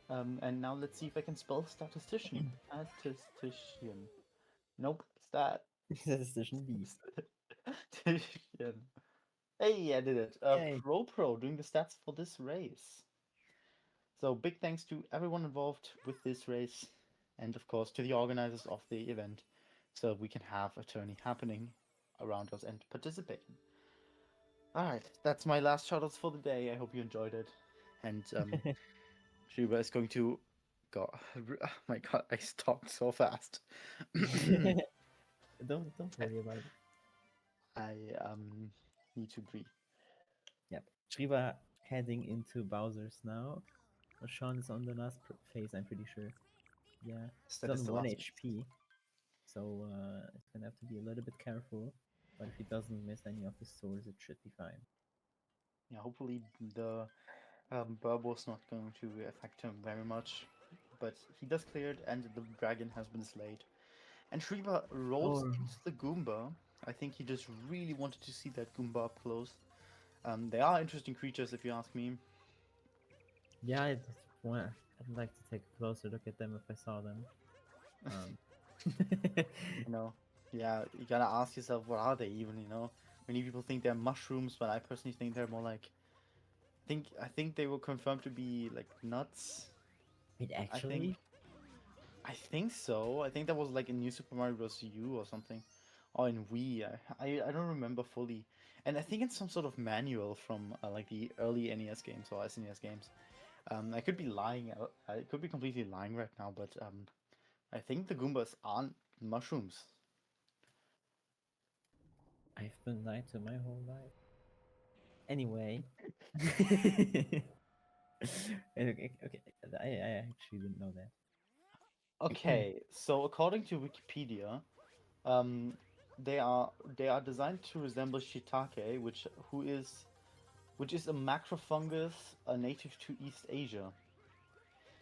And now let's see if I can spell statistician. Statistician. Nope, Decision B. statistician. Hey, I did it. Yay. Pro doing the stats for this race. So big thanks to everyone involved with this race, and of course to the organizers of the event, so we can have a tourney happening around us and participating. All right, that's my last shoutouts for the day. I hope you enjoyed it, and Shiba is going to go. Oh my god, I stopped so fast. Don't worry about it. I need to breathe. Yep. Shriva heading into Bowser's now. Sean is on the last phase, I'm pretty sure. Yeah. Yes, He's that is on the 1 last phase. HP, so it's gonna have to be a little bit careful. But if he doesn't miss any of his swords, it should be fine. Yeah, hopefully the Burbo's not going to affect him very much, but he does clear it, and the dragon has been slayed. And Shriva rolls Oh, into the Goomba. I think he just really wanted to see that Goomba up close. They are interesting creatures, if you ask me. yeah, I'd like to take a closer look at them if I saw them. Um, You know, yeah, you gotta ask yourself, what are they even? Many people think they're mushrooms, but I personally think they're more like. I think they were confirmed to be like nuts. Wait, I think. actually, I think so. I think that was like in New Super Mario Bros. U or something, or in Wii. I don't remember fully, and I think it's some sort of manual from like the early NES games or SNES games. I could be lying. I could be completely lying right now, but I think the Goombas aren't mushrooms. I've been lied to my whole life. Anyway. Okay, okay. I actually didn't know that. Okay, so according to Wikipedia, um, they are designed to resemble shiitake, which is a macrofungus, native to East Asia.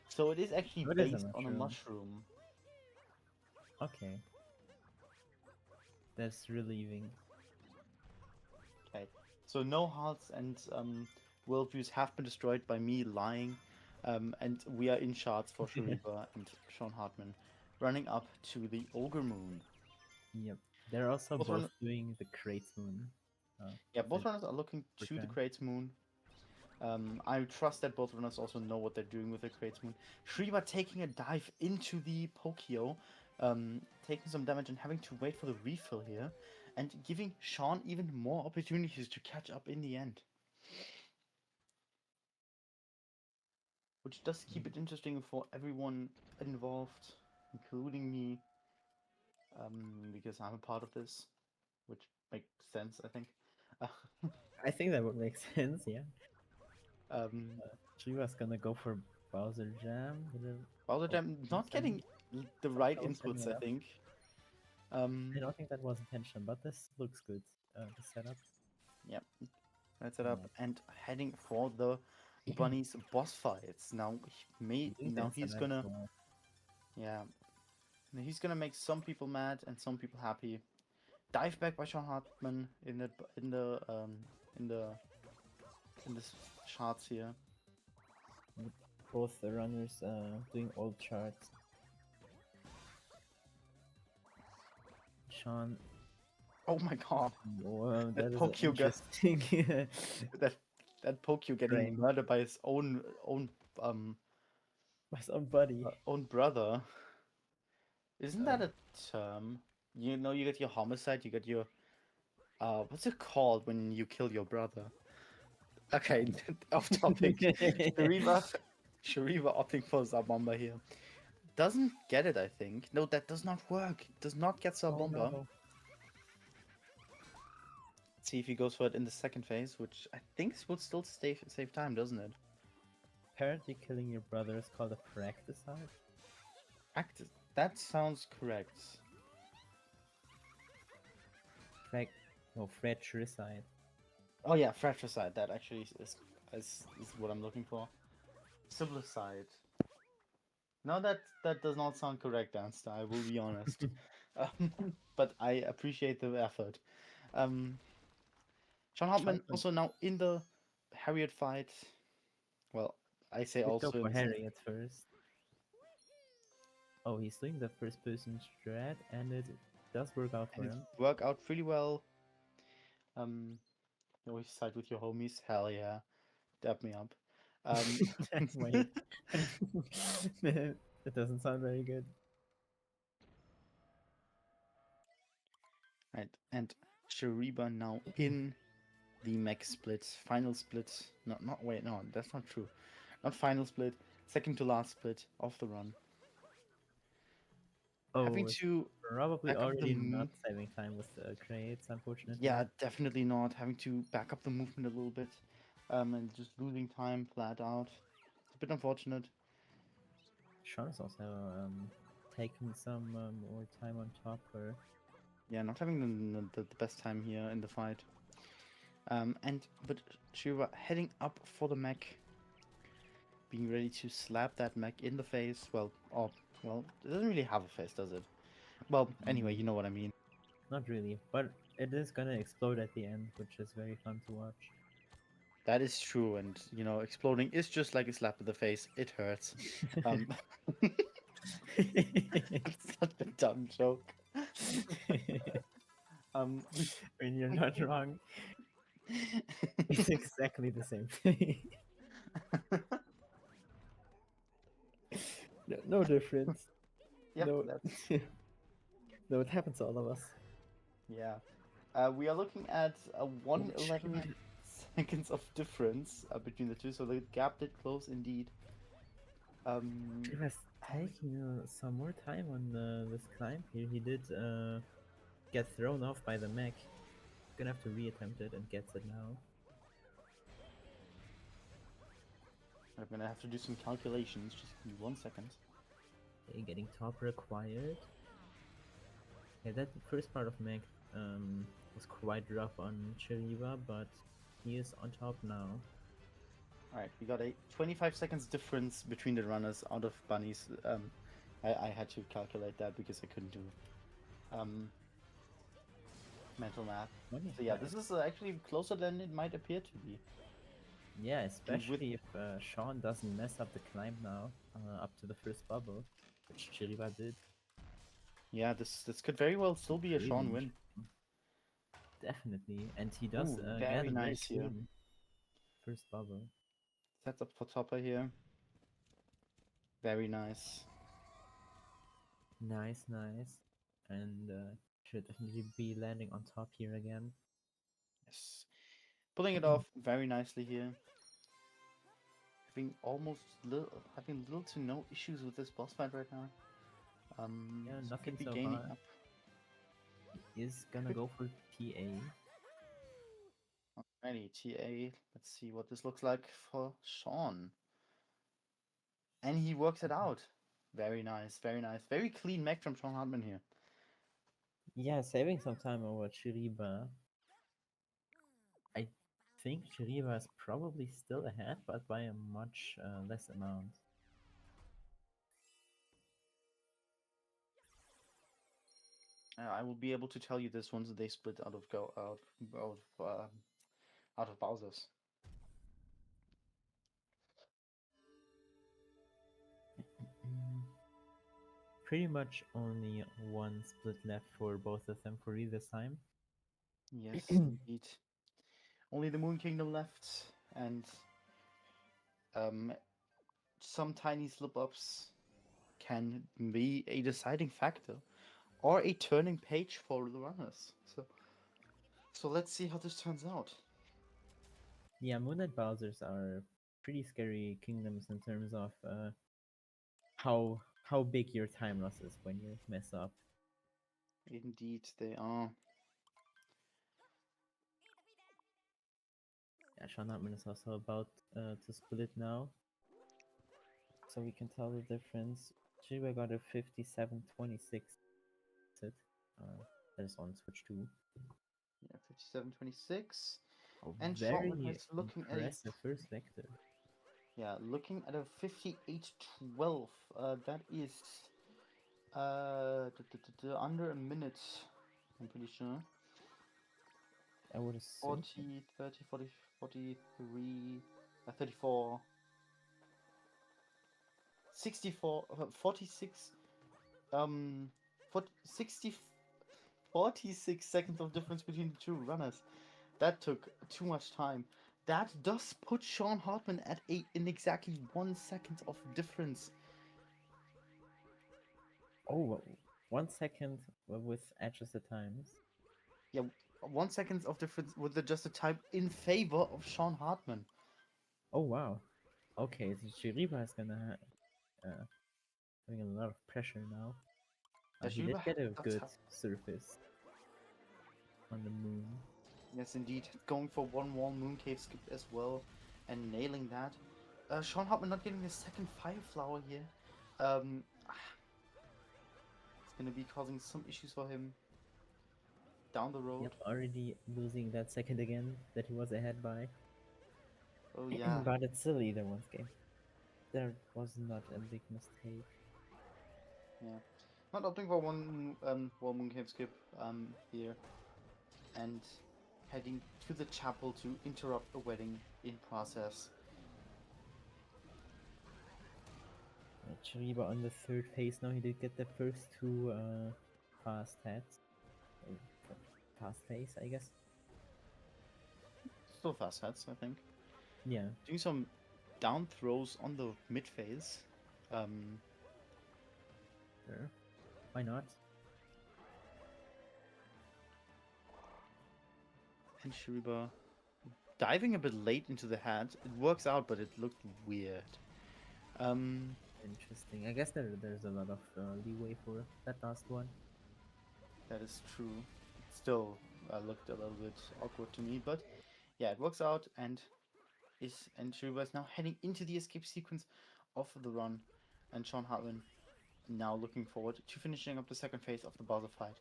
So it is actually What is a based on a mushroom? mushroom. Okay, that's relieving. Okay, so no hearts and worldviews have been destroyed by me lying, and we are in charts for Shariba and Sean Hartman, running up to the Ogre Moon. Yep. They're also Both both run- doing the Krates Moon. yeah, If both it runners are looking to the return. Krates Moon. I trust that both runners also know what they're doing with the Krates Moon. Shriva taking a dive into the Pokio, taking some damage and having to wait for the refill here, and giving Sean even more opportunities to catch up in the end. which does keep it interesting for everyone involved, including me, because I'm a part of this, which makes sense, I think. I think that would make sense. Yeah. um, She was gonna go for Bowser Jam. Bowser Oh, Jam he's not setting getting the right somehow setting inputs, it I up. think. I Um, don't think that was intention, but this looks good. The setup. yeah, that's it up Yeah. and heading for the bunnies boss fights. He doing the Now inside he's as gonna, well. yeah, he's gonna make some people mad and some people happy. Dive back by Sean Hartman in the in the in the charts here. With both the runners doing old charts. Sean, Oh my god, well, that that is an Pokio got interesting that that Pokio getting frame. murdered by his own um My son buddy. own brother. Isn't Uh, that a term? You know, you get your homicide, you get your what's it called when you kill your brother? Okay, off topic. Shariva, Shariva opting for Zabomba here. Doesn't get it, I think. No, that does not work. Does not get oh Zabomba. no. See if he goes for it in the second phase, which I think would still save time, doesn't it? Apparently, killing your brother is called a fratricide. Act. That sounds correct. Frac. No, fratricide. Oh yeah, fratricide. That actually is what I'm looking for. Siblicide. No, that does not sound correct, Danster. I will be honest. But I appreciate the effort. Um, Sean Sean Hartman also now in the Harriet fight. Well, I say did go also in for the second, Harry at first. Oh, he's doing the first person strat, and it does work out and for it him. worked out pretty well. Um, you always side with your homies. Hell yeah, dab me up. Um, Wait. That doesn't sound very good. right, and Shariba now in the mech split, final split. Not wait, no, that's not true. Not final split, second to last split of the run. Having Oh, it's to probably back up the already not saving time with the crates, unfortunately. yeah, definitely not. Having to back up the movement a little bit, and just losing time flat out. It's a bit unfortunate. Sean is also taking some more time on top her. Yeah, not having the best time here in the fight. But Shiva heading up for the mech, being ready to slap that mech in the face. Well, it doesn't really have a face, does it? Well, anyway, Mm, you know what I mean. not really, but it is gonna explode at the end, which is very fun to watch. That is true, and you know, exploding is just like a slap in the face. It hurts. Um, it's such a dumb joke. Um, When you're not wrong, it's exactly the same thing. No, no difference. yep, No, that's no, it happens to all of us. yeah. We are looking at a Oh, 111 Chile seconds of difference between the two, so the gap did close indeed. Um, was having taking some more time on this climb here. He did get thrown off by the mech. Gonna have to reattempt it and gets it now. I'm gonna have to do some calculations. Just give me 1 second. Okay, getting top required. Yeah, that first part of mech was quite rough on Chiriva, but he is on top now. All right, we got a 25 seconds difference between the runners out of bunnies. I had to calculate that because I couldn't do mental math. So yeah, 25. this is actually closer than it might appear to be. Yeah, And with especially if Sean doesn't mess up the climb now, up to the first bubble, which Chiriva did. yeah, this could very well still be a Really Sean win. interesting. Definitely, and he does Ooh, get very a very nice here. clean first bubble. Sets up for topper here. Very nice. Nice, nice, and should definitely be landing on top here again. Yes. Pulling it off very nicely here. having little to no issues with this boss fight right now. Yeah, So nothing could be so gaining far. up. He is gonna Could go for TA. Alrighty, TA. Let's see what this looks like for Sean. And he works it out. Very nice, very nice. Very clean mech from Sean Hartman here. Yeah, saving some time over Chiriba. I think Chiriba is probably still ahead, but by a much less amount. I will be able to tell you this once they split out of out of Bowser's. Mm, Pretty much only one split left for both of them for this time. Yes, indeed. Only the Moon Kingdom left, and um, some tiny slip-ups can be a deciding factor or a turning page for the runners. So let's see how this turns out. Yeah, Moon and Bowser's are pretty scary kingdoms in terms of how big your time loss is when you mess up. Indeed, they are. Yeah, Sean Hartman is also about to split now, so we can tell the difference. Chiba got a 57-26 it. That is on Switch 2. Yeah, 57-26. A And Sean very is looking at a impressive first vector. yeah, looking at a 58-12. That is under a minute. I'm pretty sure. I would assume. 40, 30, 40, 43, 34, 64, 46, 60, 46 seconds of difference between the two runners. That took too much time. That does put Sean Hartman at in exactly 1 second of difference. Oh, 1 second with adjusted times. Yeah, 1 second of difference with adjusted time in favor of Sean Hartman. Oh wow. Okay, so Chiriba is gonna having a lot of pressure now. He did Yashiba get a does good have. surface on the moon. Yes, indeed. Going for one wall mooncave skip as well and nailing that. Sean Hartman not getting the second fire flower here. Um, it's gonna be causing some issues for him down the road. Yep, already losing that second again that he was ahead by. Oh yeah, But it's still either one's game. There was not a big mistake. yeah. Not opting for one wall mooncave skip here and heading to the chapel to interrupt a wedding in process. Chiriba on the third phase now. He did get the first two fast hats. Or fast phase, I guess. Still fast hats, I think. Yeah. Doing some down throws on the mid phase. Um, Sure. Why not? and Shiriba diving a bit late into the hat. It works out, but it looked weird. Um, Interesting. I guess there's a lot of leeway for that last one. that is true. It still looked a little bit awkward to me, but yeah, it works out, and Shiriba is now heading into the escape sequence of the run, and Sean Hartman now looking forward to finishing up the second phase of the Bowser fight.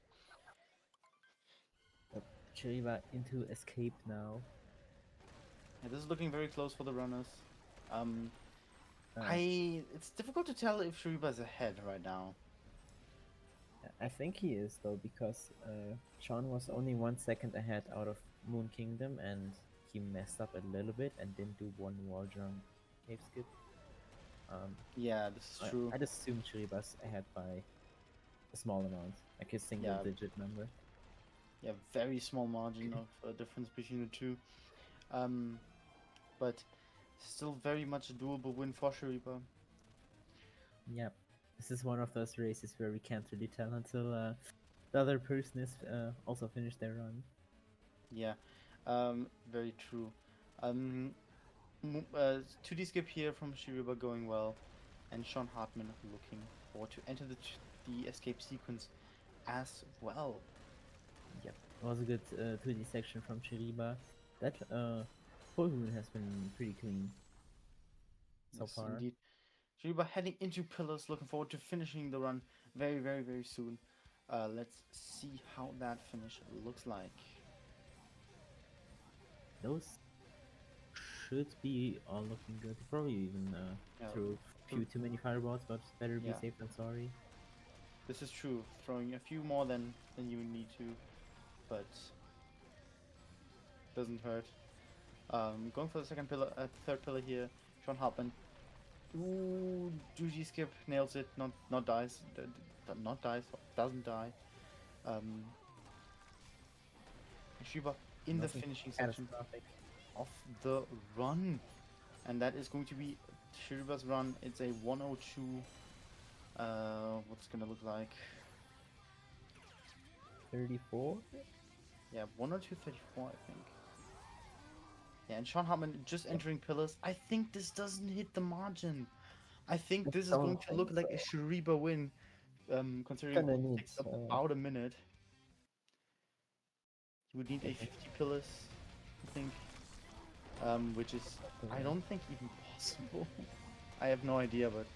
But Chiriba into escape now. Yeah, this is looking very close for the runners. Um, Uh, it's difficult to tell if Shiriba is ahead right now. I think he is though because Sean was only 1 second ahead out of Moon Kingdom and he messed up a little bit and didn't do one wall jump cave skip. Yeah, this is true. I'd assume Chiriba's ahead by a small amount, like a single Yeah, digit number. yeah, very small margin of difference between the two. Um, but still very much a doable win for Shiriba. Yep. This is one of those races where we can't really tell until the other person is also finished their run. Yeah, very true. Um, 2D skip here from Shiriba going well, and Sean Hartman looking forward to enter the escape sequence as well. Yep, it was a good 2D section from Chiriba. That full rune has been pretty clean so Yes, far. indeed. Shiriba heading into pillars, looking forward to finishing the run very, very, very soon. Let's see how that finish looks like. Those should be all looking good. Probably even Yeah, threw a few too many fireballs, but better be yeah, safe than sorry. this is true. Throwing a few more than you need to, but doesn't hurt. Going for the second pillar, third pillar here. Sean Hartman. Ooh, Juji skip nails it. Not dies. Not dies. Doesn't die. Um, Shiba in the Nothing finishing section catastrophic. of the run, and that is going to be Shiriba's run. It's a 102. What's it gonna look like? 34? Yeah, 102.34, I think. Yeah, and Sean Hartman just entering pillars. I think this doesn't hit the margin. I think I this is don't going to think look like a so. Shiriba win, considering Gonna it need takes about a minute. You would need a okay. 50 pillars, I think, which is, I don't think, even possible. I have no idea, but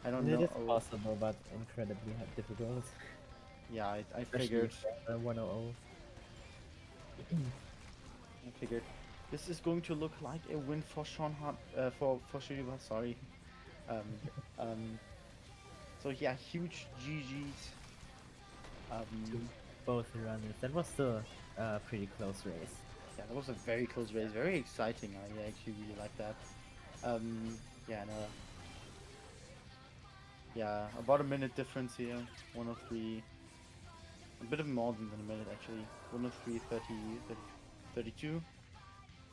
I don't And it know. is possible, but incredibly difficult, Yeah, I especially figured. for 100. I figured. This is going to look like a win for Sean Hart, for Shiriba, sorry. Um, um, so yeah, huge GG's. To Um, both runners. That was still a pretty close race. yeah, that was a very close race, very exciting. I actually really like that. Yeah, no, yeah, about a minute difference here. 103, a bit of more than a minute actually. 103, 32.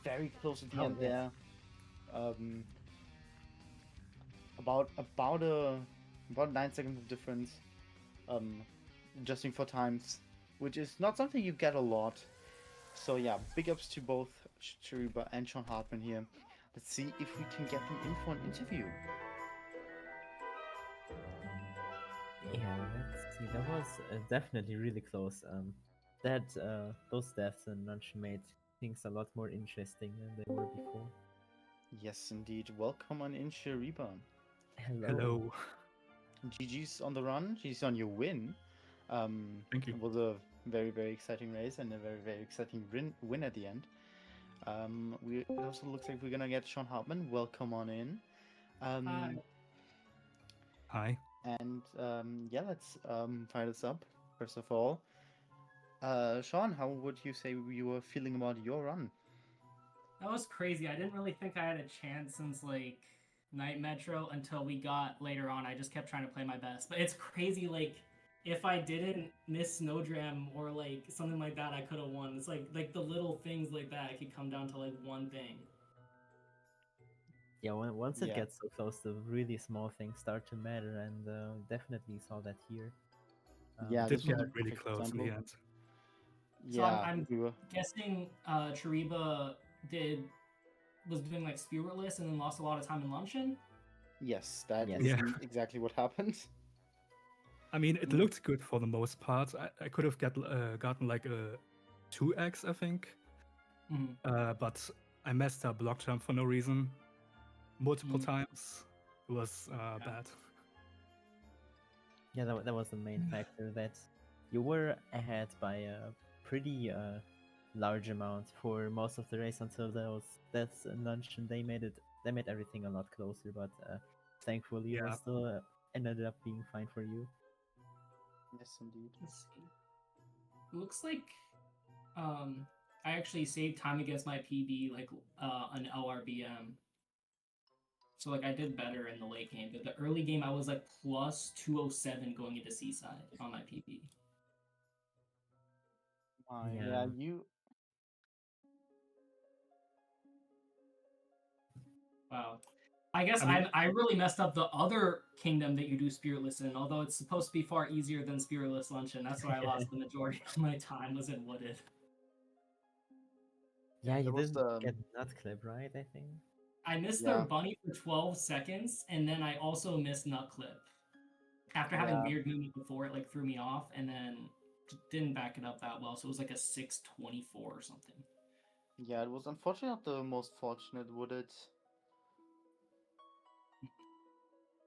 Very close at the Oh end yes. there. Um, about 9 seconds of difference. Um, adjusting for times, which is not something you get a lot. So yeah, big ups to both Chiriba and Sean Hartman here. Let's see if we can get them in for an interview. Yeah, let's see. That was definitely really close. That those deaths in lunch made things a lot more interesting than they were before. Yes, indeed. Welcome on in, Chiriba. Hello. Hello. GG's on the run. GG's on your win. Thank you. It was a very, very exciting race and a very, very exciting win at the end. It also looks like we're gonna get Sean Hartman. Welcome on in. Um, Hi. yeah, let's fire this up. First of all, Sean, how would you say you were feeling about your run? That was crazy. I didn't really think I had a chance since like Night Metro until we got later on. I just kept trying to play my best. But it's crazy, like if I didn't miss Snowdram or like something like that, I could have won. It's like the little things like that, it could come down to like one thing. Yeah, once it Yeah, gets so close, the really small things start to matter, and definitely saw that here. yeah, It did this was get a really perfect close in the example. end. So Yeah, I'm we were. guessing Cheriba did was doing like spiritless and then lost a lot of time in luncheon. Yes, that Yes. is Yeah. exactly what happened. I mean, it Mm, looked good for the most part. I could have gotten like a 2x, I think. Mhm. But I messed up block jump for no reason multiple Mm. times. It was Yeah. bad. Yeah, that was the main factor, that you were ahead by a pretty large amount for most of the race until those deaths in lunch, and they made everything a lot closer. But thankfully, it was Yeah. still ended up being fine for you. yes, indeed. Let's see. Looks like um I actually saved time against my PB like an LRBM. So like I did better in the late game, but the early game I was like plus 207 going into Seaside on my PB. Yeah, Yeah, you. Wow. I guess I mean, I really messed up the other kingdom that you do Spiritless in, although it's supposed to be far easier than Spiritless Luncheon. That's where I lost the majority of my time was in Wooded. Yeah, yeah, you that was didn't the. get nut clip right, I think. I missed their Yeah. bunny for 12 seconds, and then I also missed nut clip. After having Yeah. weird movement before, it like threw me off, and then didn't back it up that well, so it was like a 624 or something. Yeah, it was unfortunately not the most fortunate, would it?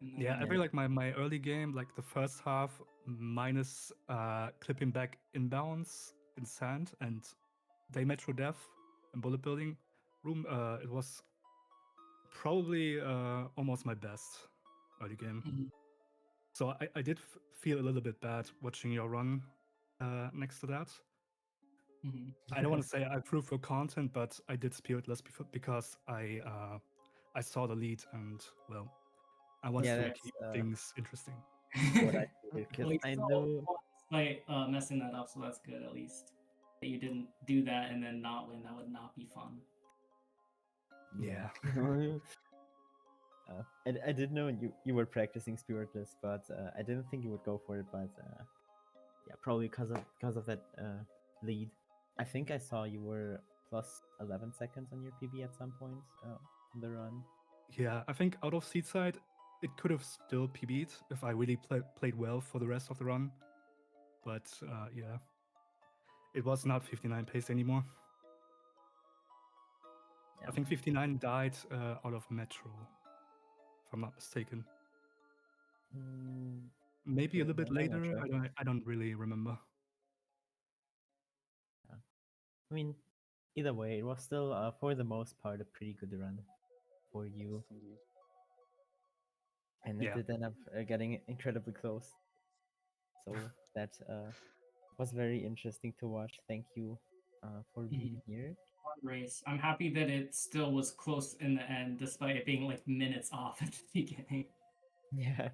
And Yeah, I then- feel like my early game, like the first half, minus clipping back inbounds in sand and day metro death and bullet building room, it was probably almost my best early game. Mhm. So I did feel a little bit bad watching your run next to that. Mhm. I don't want to say I threw for content, but I did spiritless because I saw the lead and, well, I wanted Yeah, to that's keep things interesting. what I figured, Well, because you I still knew. won despite messing that up, so that's good at least. That you didn't do that and then not win. That would not be fun. Yeah. I did know you were practicing spiritless, but I didn't think you would go for it. But yeah, probably because of that lead. I think I saw you were plus 11 seconds on your PB at some point in the run. Yeah, I think out of seed side, it could have still PB'd if I really played well for the rest of the run. But yeah, it was not 59 pace anymore. Yeah. I think 59 died out of Metro, if I'm not mistaken. Mm, Maybe a okay, little bit no, I'm not later. sure. I don't really remember. I mean, either way, it was still for the most part a pretty good run for you, Indeed. and it Yeah. did end up getting incredibly close. So that was very interesting to watch. Thank you for being here. Fun race. I'm happy that it still was close in the end, despite it being like minutes off at the beginning. Yeah.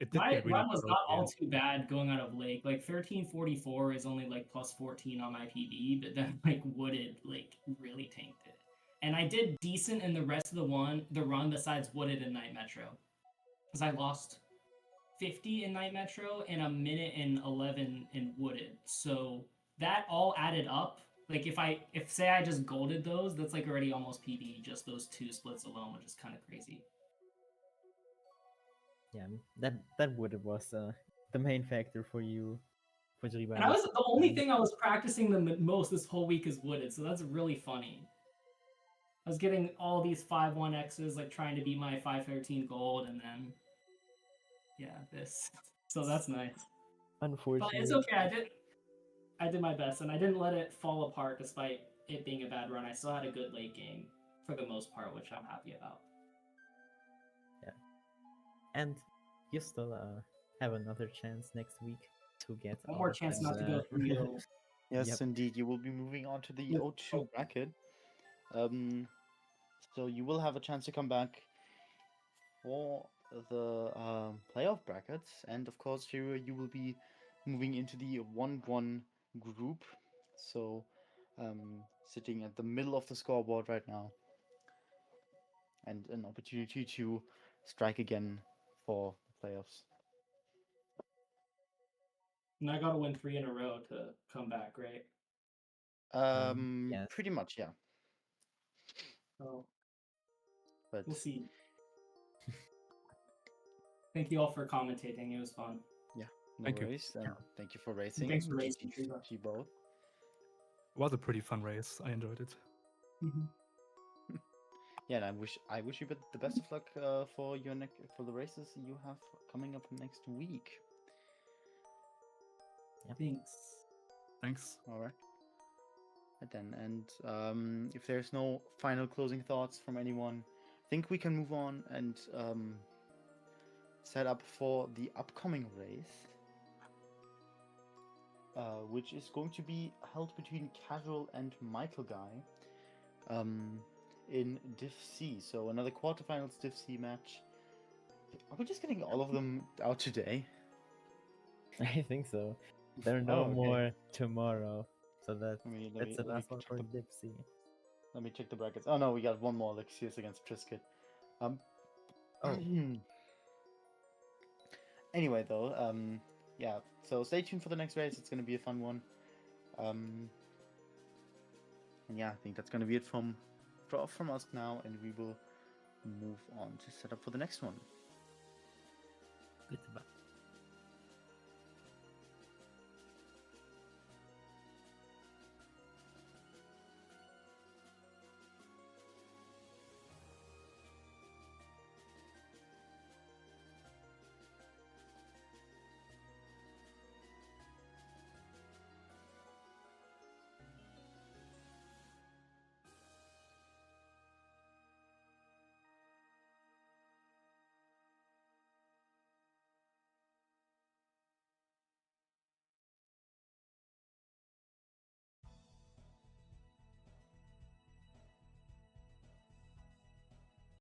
It did My get really run was close, not yeah. all too bad going out of Lake. Like 1344 is only like plus 14 on my PB, but then like Wooded like really tanked it. And I did decent in the rest of the run besides Wooded and Night Metro. Because I lost 50 in Night Metro and a minute and 11 in Wooded. So that all added up. Like if say I just golded those, that's like already almost PB, just those two splits alone, which is kind of crazy. Yeah, that would was the main factor for you, for Jiriba. And I was the only thing I was practicing the most this whole week is Wooded, so that's really funny. I was getting all these 5-1Xs, like trying to beat my 513 gold, and then yeah, this. So that's nice. But Unfortunately, it's okay. I did my best, and I didn't let it fall apart despite it being a bad run. I still had a good late game for the most part, which I'm happy about. and you still have another chance next week to get One out more of chance that, not to go 3-0. Yes, Yep. indeed. You will be moving on to the Yes. O2 bracket. So you will have a chance to come back for the playoff brackets, and of course, here you will be moving into the 1-1 group. So, sitting at the middle of the scoreboard right now, and an opportunity to strike again for the playoffs. And I gotta win 3 in a row to come back, right? Yes. Pretty much, yeah. So But we'll see. Thank you all for commentating. It was fun. no Thank you. worries, and thank you for racing. Thanks for racing, GG Triva. to you both. It was a pretty fun race. I enjoyed it. Yeah, and I wish you the best of luck for for the races you have coming up next week. Thanks. Thanks. All right. And if there's no final closing thoughts from anyone, I think we can move on and set up for the upcoming race, which is going to be held between Casual and Michael Guy in Div C. So another quarterfinals Div C match. Are we just getting all of them out today? I think so. There are no Oh, okay. more tomorrow, so that's Let the last one check for the, Dipsy. let me check the brackets. Oh no, we got one more Alexius against Trisket. Oh. Anyway, though, yeah. So stay tuned for the next race. It's going to be a fun one. And yeah, I think that's going to be it from withdraw from us now, and we will move on to set up for the next one. Goodbye.